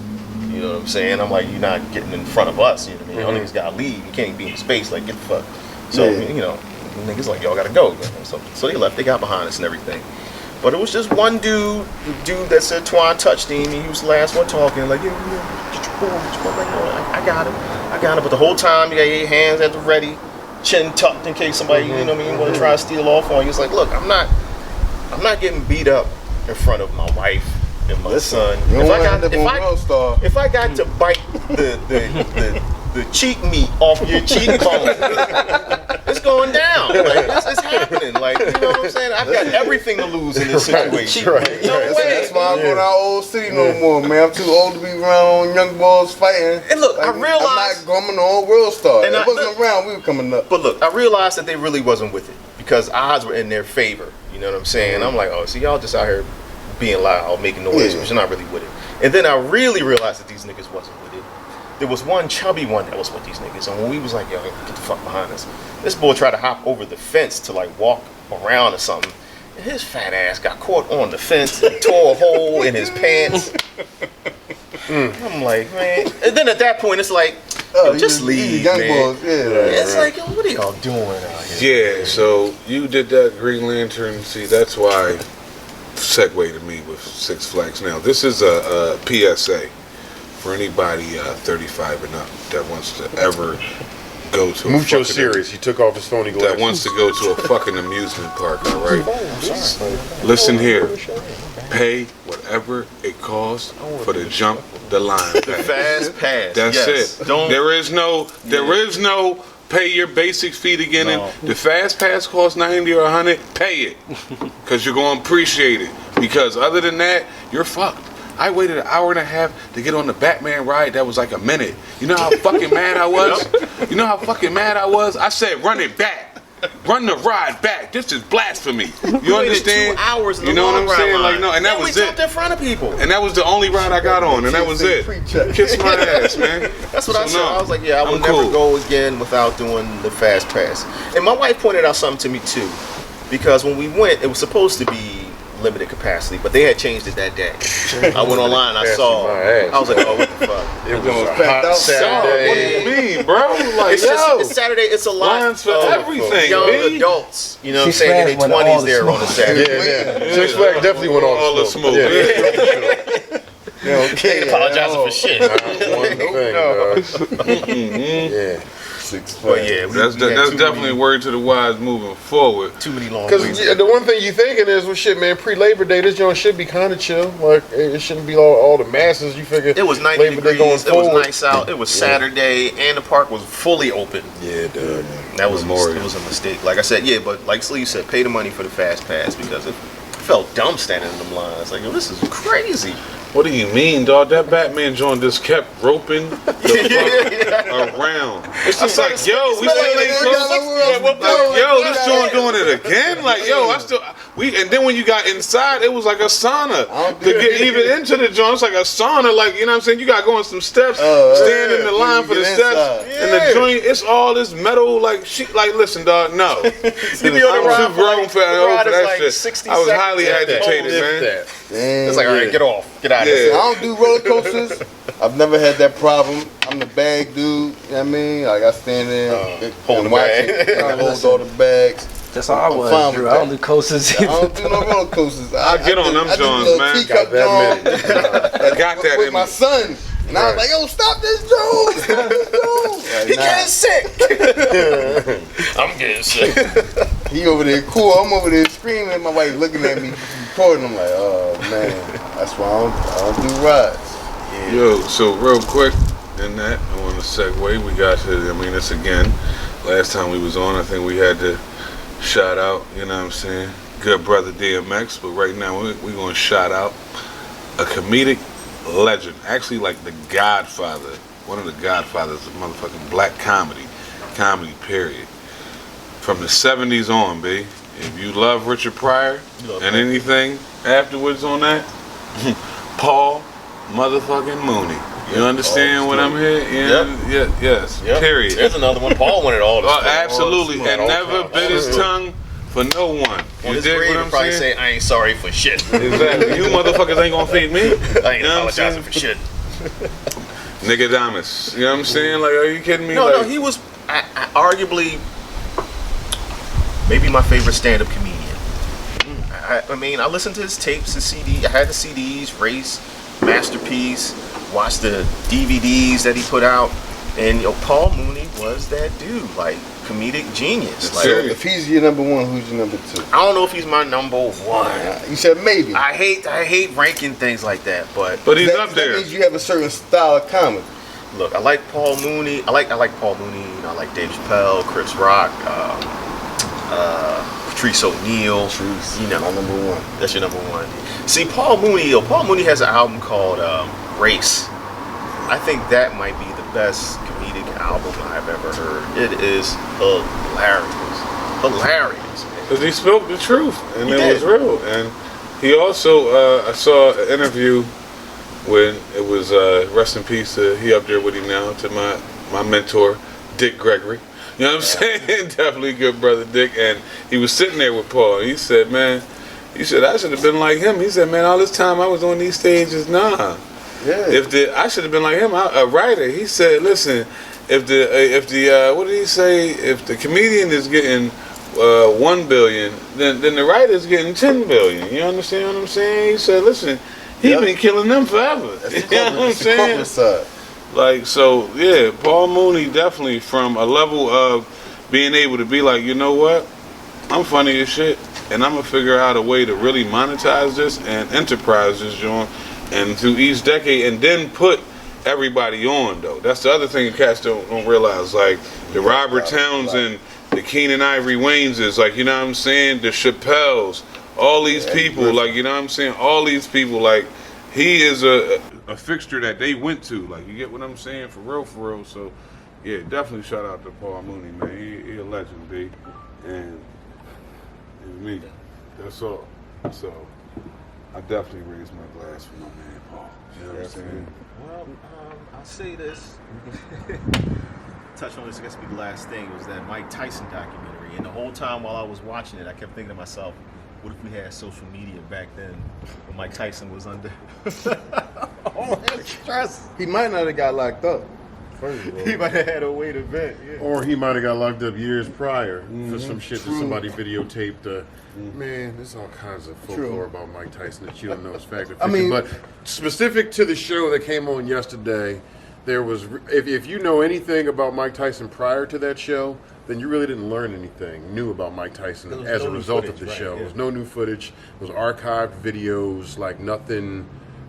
You know what I'm saying? I'm like, you're not getting in front of us, you know what I mean? Y'all niggas gotta leave, you can't be in space, like, get the fuck. So, you know, niggas like, y'all gotta go. You know? So they left, they got behind us and everything. But it was just one dude that said Twan touched him, and he was the last one talking, like, yeah, get your boy, like, I got him. But the whole time, you got your hands at the ready, chin tucked in case somebody, you know what I mean, want to try to steal off on you. It's like, look, I'm not getting beat up in front of my wife and my son. If I got to bite the cheek meat off your cheekbone, it's going down. Like, it's happening. Like, you know what I'm saying? I've got everything to lose in this situation. No way. That's why I'm going to our old city no more, man. I'm too old to be around young boys fighting. And look, like, I realized I'm an old world star. And I wasn't around. We were coming up. But look, I realized that they really wasn't with it because odds were in their favor. You know what I'm saying? I'm like, oh, so y'all just out here being loud, making noise, but you're not really with it. And then I really realized that these niggas wasn't with it. There was one chubby one that was with these niggas, and when we was like, yo, get the fuck behind us, this boy tried to hop over the fence to like walk around or something, and his fat ass got caught on the fence and tore a hole in his pants. I'm like, man. And then at that point, it's like, yo, just leave, young man. Boys. It's like, yo, what are y'all doing out here? Yeah, so you did that Green Lantern. See, that's why segue to me with Six Flags. Now, this is a PSA for anybody 35 and up that wants to ever go to Mucho serious. He took off his phony glasses. That wants to go to a fucking amusement park, all right? Listen here. Pay whatever it costs for the jump the line. The fast pass. That's it. There is no pay your basic fee to get in. The fast pass costs 90 or 100. Pay it, cause you're gonna appreciate it. Because other than that, you're fucked. I waited an hour and a half to get on the Batman ride. That was like a minute. You know how fucking mad I was? You know how fucking mad I was? I said, run it back. Run the ride back. This is blasphemy. You understand? 2 hours in the you know what I'm saying? line. Like, no, and that was we it. jumped in front of people. And that was the only ride I got on, and that was it. Kiss my ass, man. That's what I said. I was like, yeah, I will never go again without doing the fast pass. And my wife pointed out something to me too, because when we went, it was supposed to be limited capacity, but they had changed it that day. I went online, I saw. I was like, oh, what the fuck? It was a hot Saturday. What do you mean, bro? Like, it's Saturday. It's a lot lines for of everything, young B. adults. You know what I'm saying? In their 20s there on a Saturday. Yeah. Six Flags definitely went all the smoke. Yeah. Can't apologize for shit. One thing, yeah. But yeah, that's definitely a word to the wise moving forward. Too many long Because weeks. the one thing you thinking is, well, shit, man, pre-Labor Day, this joint should be kind of chill. Like, it shouldn't be all the masses. You figure it was 90 Labor degrees. Day going it forward. was nice out. It was Saturday, and the park was fully open. Yeah, dude. That was it was a mistake. Like I said, yeah, but like Sleeve said, pay the money for the fast pass because it felt dumb standing in them lines. Like, yo, this is crazy. What do you mean, dog? That Batman joint just kept roping the fuck around. It's just like, yo, we still ain't close. Yo, this joint doing it again? Like, yo, and then when you got inside, it was like a sauna. To get even into the joint, it's like a sauna. Like, you know what I'm saying? You got to go on some steps, stand in the line for the steps, and the joint, it's all this metal, like, shit. Like, listen, dog, no. You be on the ride too grown for that shit. 60 I was seconds highly agitated, man. It's like, all right, get off. Get out of here. I don't do roller coasters. I've never had that problem. I'm the bag dude. You know what I mean? Like, I stand there, hold the bag. I hold all the bags. That's all I was, Drew. I don't do coasters either. I don't do no roller coasters. I get on them Jones, man. Got that with in my me. son. And I was like, yo, stop this dude. Stop this dude. He getting sick. I'm getting sick. He over there cool. I'm over there screaming. My wife looking at me recording. I'm like, oh, man. That's why I don't do rides. Yeah. Yo, so real quick, in that, I want to segue. We got to, I mean, it's again, last time we was on, I think we had to shout out, you know what I'm saying, good brother DMX, but right now we're going to shout out a comedic legend, actually like the Godfather, one of the Godfathers of motherfucking black comedy period. From the 70s on, B. If you love Richard Pryor and anything afterwards on that, Paul motherfucking Mooney. You understand what I'm hearing? Yes. Yep. Period. There's another one. Paul wanted all this. Absolutely, and never bit his tongue for no one. On You his dig grave, what he'll I'm probably saying? say, I ain't sorry for shit. Exactly. You motherfuckers ain't gonna feed me. I ain't You know what I'm apologizing saying? for shit. Nigga Damas. You know what I'm saying? Like, are you kidding me? No, he was I arguably maybe my favorite stand-up comedian. I mean, I listened to his tapes, his CD. I had the CDs, Race, Masterpiece, watched the DVDs that he put out, and Paul Mooney was that dude, like comedic genius. Like, So if he's your number one, who's your number two? I don't know if he's my number one. You said maybe. I hate ranking things like that, but But he's that, up there. That means you have a certain style of comedy. look, I like Paul Mooney. I like Paul Mooney. You know, I like Dave Chappelle, Chris Rock, Patrice O'Neal. You know, my number one. that's your number one. See, Paul Mooney has an album called Race. I think that might be the best comedic album I've ever heard. It is hilarious, man. Because he spoke the truth, and He it did. was real. And he also, I saw an interview when it was, rest in peace, he up there with him now, to my mentor, Dick Gregory. You know what I'm saying? Definitely good brother Dick. And he was sitting there with Paul. He said, man, I should have been like him. He said, man, all this time I was on these stages, nah. Yeah. I should have been like him, a writer. He said, listen, if the what did he say? If the comedian is getting 1 billion, then the writer's getting 10 billion. You understand what I'm saying? He said, listen, he been killing them forever. You know what I'm saying? Side. Like, so yeah, Paul Mooney definitely from a level of being able to be like, you know what, I'm funny as shit, and I'm gonna figure out a way to really monetize this and enterprise this joint, and through each decade, and then put everybody on though. That's the other thing cats don't realize. Like the Robert Townsend, the Keenan Ivory Waynes is like, you know what I'm saying, the Chappelles, all these people, like, you know what I'm saying, all these people, like, he is a fixture that they went to. Like, you get what I'm saying? For real. So, yeah, definitely shout out to Paul Mooney, man. He a legend, B. And me. That's all. So, I definitely raise my glass for my man, Paul. You know what I'm saying? Well, I'll say this. Touch on this, I guess will be the last thing, was that Mike Tyson documentary. And the whole time while I was watching it, I kept thinking to myself, what if we had social media back then when Mike Tyson was under all that stress? He might not have got locked up. First of all. He might have had a way to vent. Yeah. Or he might have got locked up years prior for some shit that somebody videotaped. Man, there's all kinds of folklore about Mike Tyson that you don't know is fact or fiction. I mean, but specific to the show that came on yesterday, there was, if you know anything about Mike Tyson prior to that show, then you really didn't learn anything new about Mike Tyson as a result of the show. Yeah. There was no new footage. It was archived videos, like nothing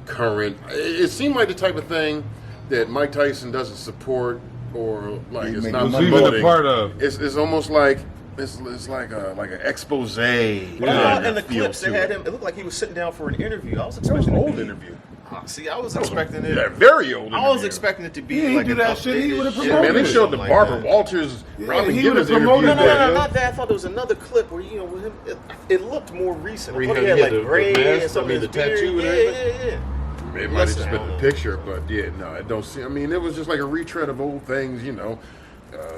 current. It seemed like the type of thing that Mike Tyson doesn't support, or like it's not was even promoting. a part of. It's almost like it's like an expose. But in the clips, they had him. It looked like he was sitting down for an interview. I was expecting an it to old be- interview. See, I was expecting it. Yeah, very old. I was interview. expecting it to be Yeah, he like do an that shit, he updated would've shit. promoted Man, they showed the Like Barbara that. Walters, Robin he Givens would've interview. promoted No, that. not that. I thought there was another clip where, you know, with him, it looked more recent. I Where thought he he had had like the gray mask, and something I in mean, his the tattoo beard. and everything. Yeah. It might have just Listen, I been don't the know. picture, but yeah, no, I don't see. I mean, it was just like a retread of old things, you know.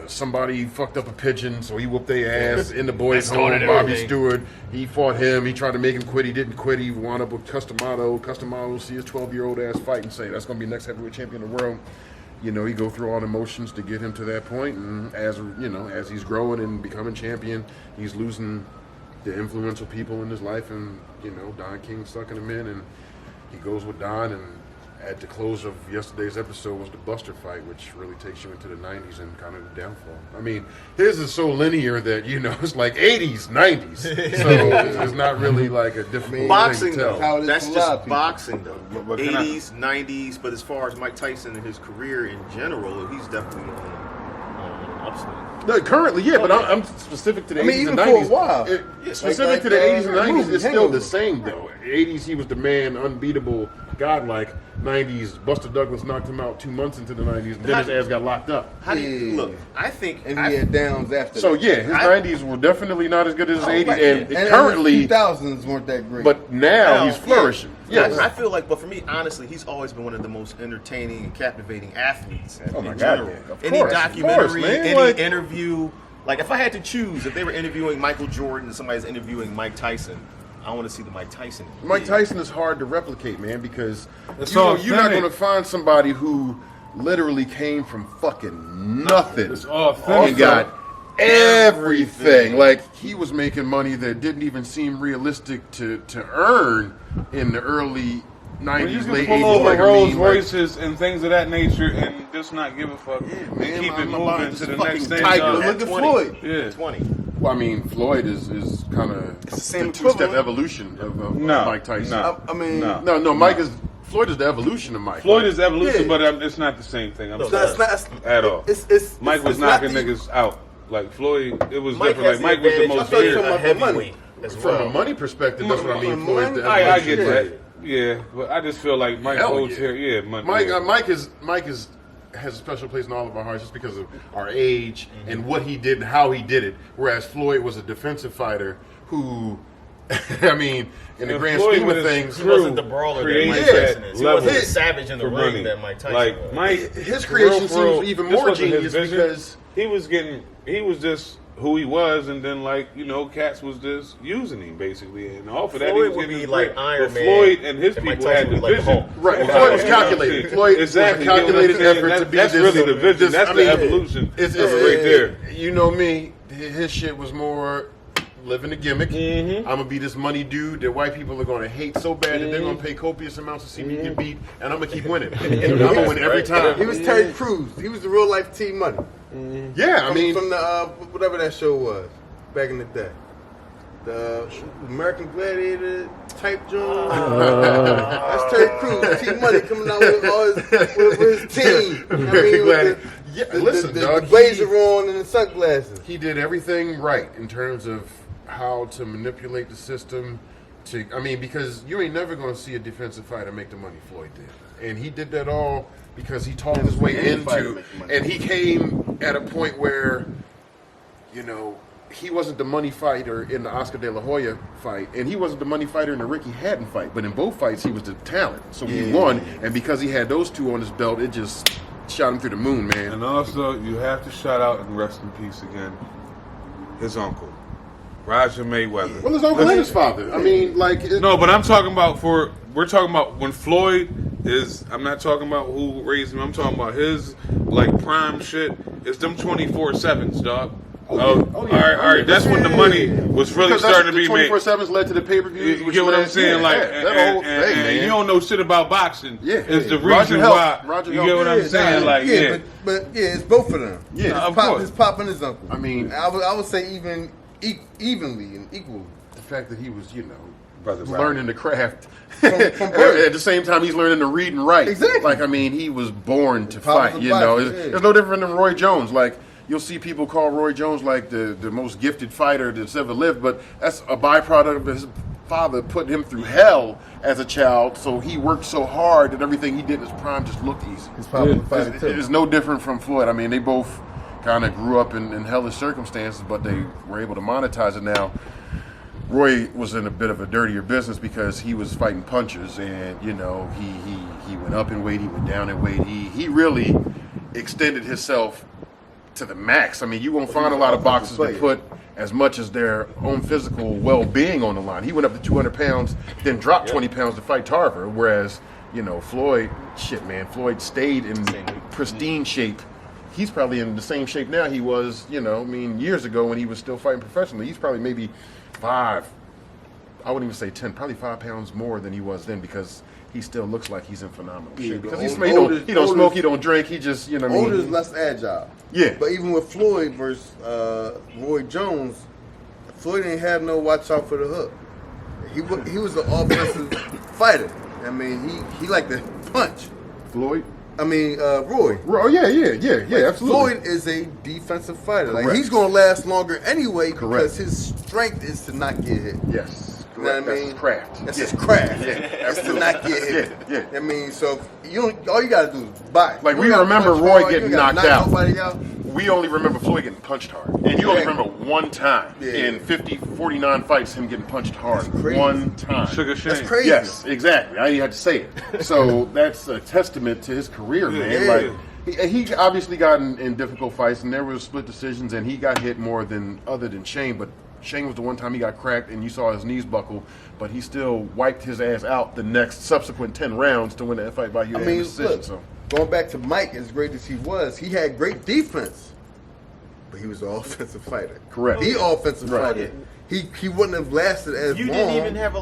Somebody fucked up a pigeon, so he whooped their ass in the boys' That home. started Bobby everything. Stewart, he fought him. He tried to make him quit. He didn't quit. He wound up with Customato. Customato see his 12-year-old ass fight and say, that's going to be next heavyweight champion of the world. You know, he go through all the motions to get him to that point, and as he's growing and becoming champion, he's losing the influential people in his life, and you know, Don King sucking him in, and he goes with Don, and at the close of yesterday's episode was the Buster fight, which really takes you into the 90s and kind of the downfall. I mean, his is so linear that, you know, it's like 80s, 90s. So it's not really like a difficult Boxing thing to though, tell. it is that's for a lot of just people. boxing though. But can I- 80s, 90s, but as far as Mike Tyson and his career in general, he's definitely on an upswing. No, currently, yeah, but I'm specific to the 80s I mean, even and for a 90s. while. Specific Like to the 80s and 90s, movie, it's still Hangover. the same, though. 80s, he was the man, unbeatable, godlike. 90s, Buster Douglas knocked him out 2 months into the 90s, and then his ass got locked up. How do you Yeah. look? I think And he had downs after So, that. yeah, his 90s were definitely not as good as his 80s, right, and And currently, the 2000s weren't that great. but now he's flourishing. Yes. I feel like, but for me, honestly, he's always been one of the most entertaining and captivating athletes Oh my in God, general. yeah. Of Any course, documentary, man. any Like- interview. Like, if I had to choose, if they were interviewing Michael Jordan and somebody's interviewing Mike Tyson, I want to see the Mike Tyson. Mike Tyson is hard to replicate, man, because It's you're not authentic. going to find somebody who literally came from fucking nothing It's authentic. and got everything. Like, he was making money that didn't even seem realistic to earn in the early When you 90s, can late pull 80s. over Like, I Rolls mean, like, Royces and things of that nature and just not give a fuck and man, keep it I'm moving about to this the fucking next thing. tiger. dog. Look at Floyd. Yeah. 20. well, I mean, Floyd is kind of the same the two-step equivalent. evolution of No, Mike Tyson. no. I mean, No. No, Mike is Floyd is the evolution of Mike. Floyd is evolution, Yeah. but it's not the same thing. I'm No, sorry. it's not. At all. It's Mike was it's not knocking the- niggas out. Like Floyd, it was Mike different. has Like Mike was the advantage most of being feared. a Talking about heavyweight as From well. a money perspective, that's what I mean. Floyd's the I evolution. get Yeah. that. Yeah, but I just feel like Mike Hell holds yeah. here. Yeah, money. Mike, yeah. Mike has a special place in all of our hearts just because of our age and what he did and how he did it. Whereas Floyd was a defensive fighter who, I mean, in the And grand Floyd scheme of with his things, He wasn't the brawler that created Mike that Tyson is. He level wasn't the savage in the for ring money. that Mike Tyson Like was. Mike, his creation for real, seems even this more wasn't his genius vision. because he was just who he was, and then like cats was just using him basically, and off of that he Floyd was would getting be his like break. Iron But Man, Floyd and his and Mike people Tyson had the would be like vision. Hulk. right, of Floyd how was to calculated. see. Floyd Exactly. was a calculated You know what I'm effort saying? to be That's this. really the vision. That's I the mean, evolution It's right there. You know me, his shit was more living the gimmick. I'm gonna be this money dude that white people are gonna hate so bad that they're gonna pay copious amounts to see me get beat, and I'm gonna keep winning. And I'm gonna win every time. He was Terry Crews. He was the real life T Money. Yeah, I mean, from the whatever that show was back in the day, the American Gladiator type joint. That's Terry Crews. T Money coming out with all with his team. American Gladiator. Yeah, listen, the dog, blazer on and the sunglasses. he did everything right in terms of how to manipulate the system. Because you ain't never going to see a defensive fighter make the money Floyd did, and he did that all because he talked his way Any fighter into, make money. and he came at a point where, he wasn't the money fighter in the Oscar De La Hoya fight, and he wasn't the money fighter in the Ricky Hatton fight, but in both fights he was the talent, so he won, and because he had those two on his belt, it just shot him through the moon, man. And also, you have to shout out and rest in peace again, his uncle, Roger Mayweather. Well, his uncle and his father. I mean, like... No, but I'm talking about we're talking about when Floyd is, I'm not talking about who raised him, I'm talking about his, like, prime shit. It's them 24/7s, dog. All right, that's when the money was really Because starting to be made. 24/7s led to the pay-per-views. You get what I'm saying? Like, that whole thing, and man. you don't know shit about boxing. Yeah. Is the Roger reason helped. why. Roger You helped. get what I'm saying? Like, yeah. But it's both of them. Yeah, of Pop, course. his pop and his uncle. I mean- I would say evenly and equal. The fact that he was, Brother learning the craft. From birth. At the same time, he's learning to read and write. Exactly. Like, I mean, he was born to Powerful fight, you know. boxer, It's, yeah. it's no different than Roy Jones. Like, you'll see people call Roy Jones, like, the most gifted fighter that's ever lived, but that's a byproduct of his father putting him through hell as a child, so he worked so hard that everything he did in his prime just looked easy. His pop was fighting It's too. no different from Floyd. I mean, they both kind of grew up in hellish circumstances, but they were able to monetize it now. Roy was in a bit of a dirtier business because he was fighting punchers, and he went up in weight, he went down in weight. He really extended himself to the max. I mean, you won't find a lot of boxers that put as much as their own physical well-being on the line. He went up to 200 pounds, then dropped 20 pounds to fight Tarver, whereas Floyd stayed in pristine shape. He's probably in the same shape now he was, years ago when he was still fighting professionally. He's probably maybe 5, I wouldn't even say 10, probably 5 pounds more than he was then because he still looks like he's in phenomenal shape. Because he don't smoke, he don't drink, he just, Older is less agile. Yeah. But even with Floyd versus Roy Jones, Floyd didn't have no watch out for the hook. He was an offensive fighter. I mean, he liked to punch. Floyd? I mean, Roy. Oh, yeah, absolutely. Floyd is a defensive fighter. Like, Correct. he's going to last longer anyway Correct. because his strength is to not get hit. Yes, You know what I correct. mean? That's his craft. That's his craft. Yeah, It's to not get hit. Yeah. I mean, so all you got to do is box. Like, You we gotta remember punch Roy hard, getting you gotta knocked knock out. nobody out. We only remember Floyd getting punched hard. And you only remember one time in 49 fights, him getting punched hard. One time. Sugar Shane. That's crazy. Yes, exactly. I had to say it. So that's a testament to his career, man. Yeah. Like he obviously got in difficult fights, and there were split decisions, and he got hit more than Shane. But Shane was the one time he got cracked, and you saw his knees buckle. But he still wiped his ass out the next subsequent 10 rounds to win that fight by unanimous decision. Look, So going back to Mike, as great as he had great defense, but he was an offensive fighter. Correct. The offensive fighter. He wouldn't have lasted as You long. didn't even have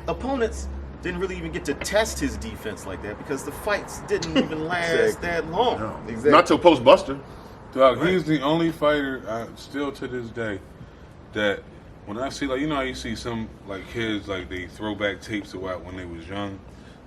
opponents didn't really even get to test his defense like that because the fights didn't even last that long. no. Exactly. Not till post Buster. Dog, he's the only fighter, still to this day, that when I see, like, you know how you see some, like, kids, like, they throw back tapes of when they was young,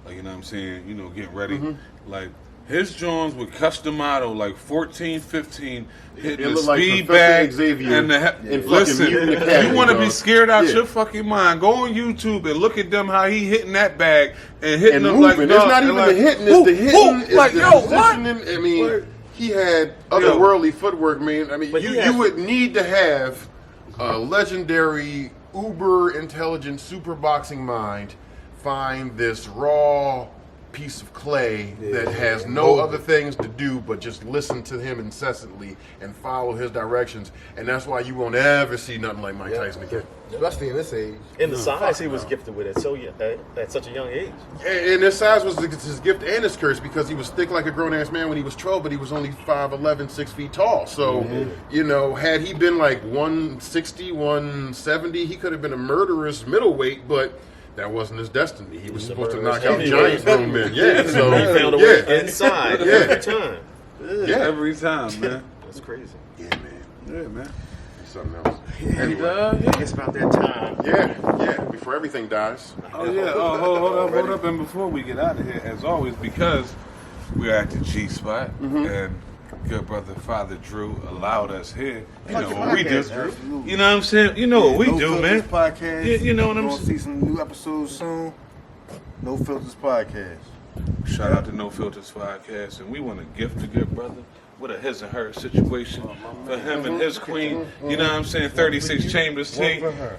like, you know what I'm saying, you know, getting ready. Like, his Jones with Customato, like 14, 15, hitting the looked like speed Professor bag. Xavier And in listen, fucking Mutant if Academy, you want to be dog. scared out Yeah. your fucking mind, go on YouTube and look at them how he hitting that bag and hitting And them moving. like, It's dog, not and even like, the hitting, it's the hitting. It's like, the yo, what? positioning. I mean, he had otherworldly footwork, man. I mean, But you would need to have a legendary, uber intelligent, super boxing mind find this raw piece of clay that has no other things to do but just listen to him incessantly and follow his directions. And that's why you won't ever see nothing like Mike Tyson again. Especially in this age. And the size he was gifted with at such a young age. And his size was his gift and his curse because he was thick like a grown-ass man when he was 12, but he was only 5'11", 6 feet tall. So, you know, had he been like 160, 170, he could have been a murderous middleweight, but that wasn't his destiny. He was supposed to knock out giant grown men. Yeah, so He found a way inside every time. every time, man. That's crazy. Yeah, man. Yeah, man. Something else. I guess about that time. Yeah. Before everything dies. Oh yeah. Oh, hold up. And before we get out of here, as always, because we are at the G spot and good brother Father Drew allowed us here. You know what we do. You know what I'm saying? You know what we do, man. Podcast. You know what I'm We're gonna see some new episodes soon. No Filters Podcast. Shout out to No Filters Podcast, and we want to gift the good brother with a his and her situation for him and his queen. You know what I'm saying? 36 Chambers Tea.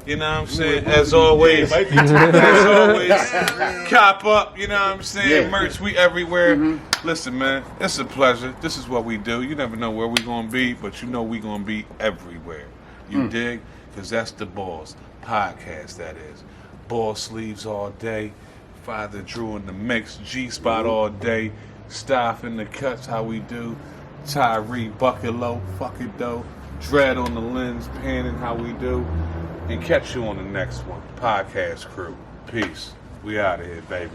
You know what I'm saying? As always, cop up. You know what I'm saying? Yeah. Merch, we everywhere. Listen, man, it's a pleasure. This is what we do. You never know where we gonna be, but you know we gonna be everywhere. You dig? Because that's the Balls Podcast. That is ball sleeves all day. Father Drew in the mix, G-Spot all day, Staff in the cuts, how we do, Tyree, bucket low, fucking dough, Dread on the lens, panning, how we do, and catch you on the next one. Podcast crew. Peace. We out of here, baby.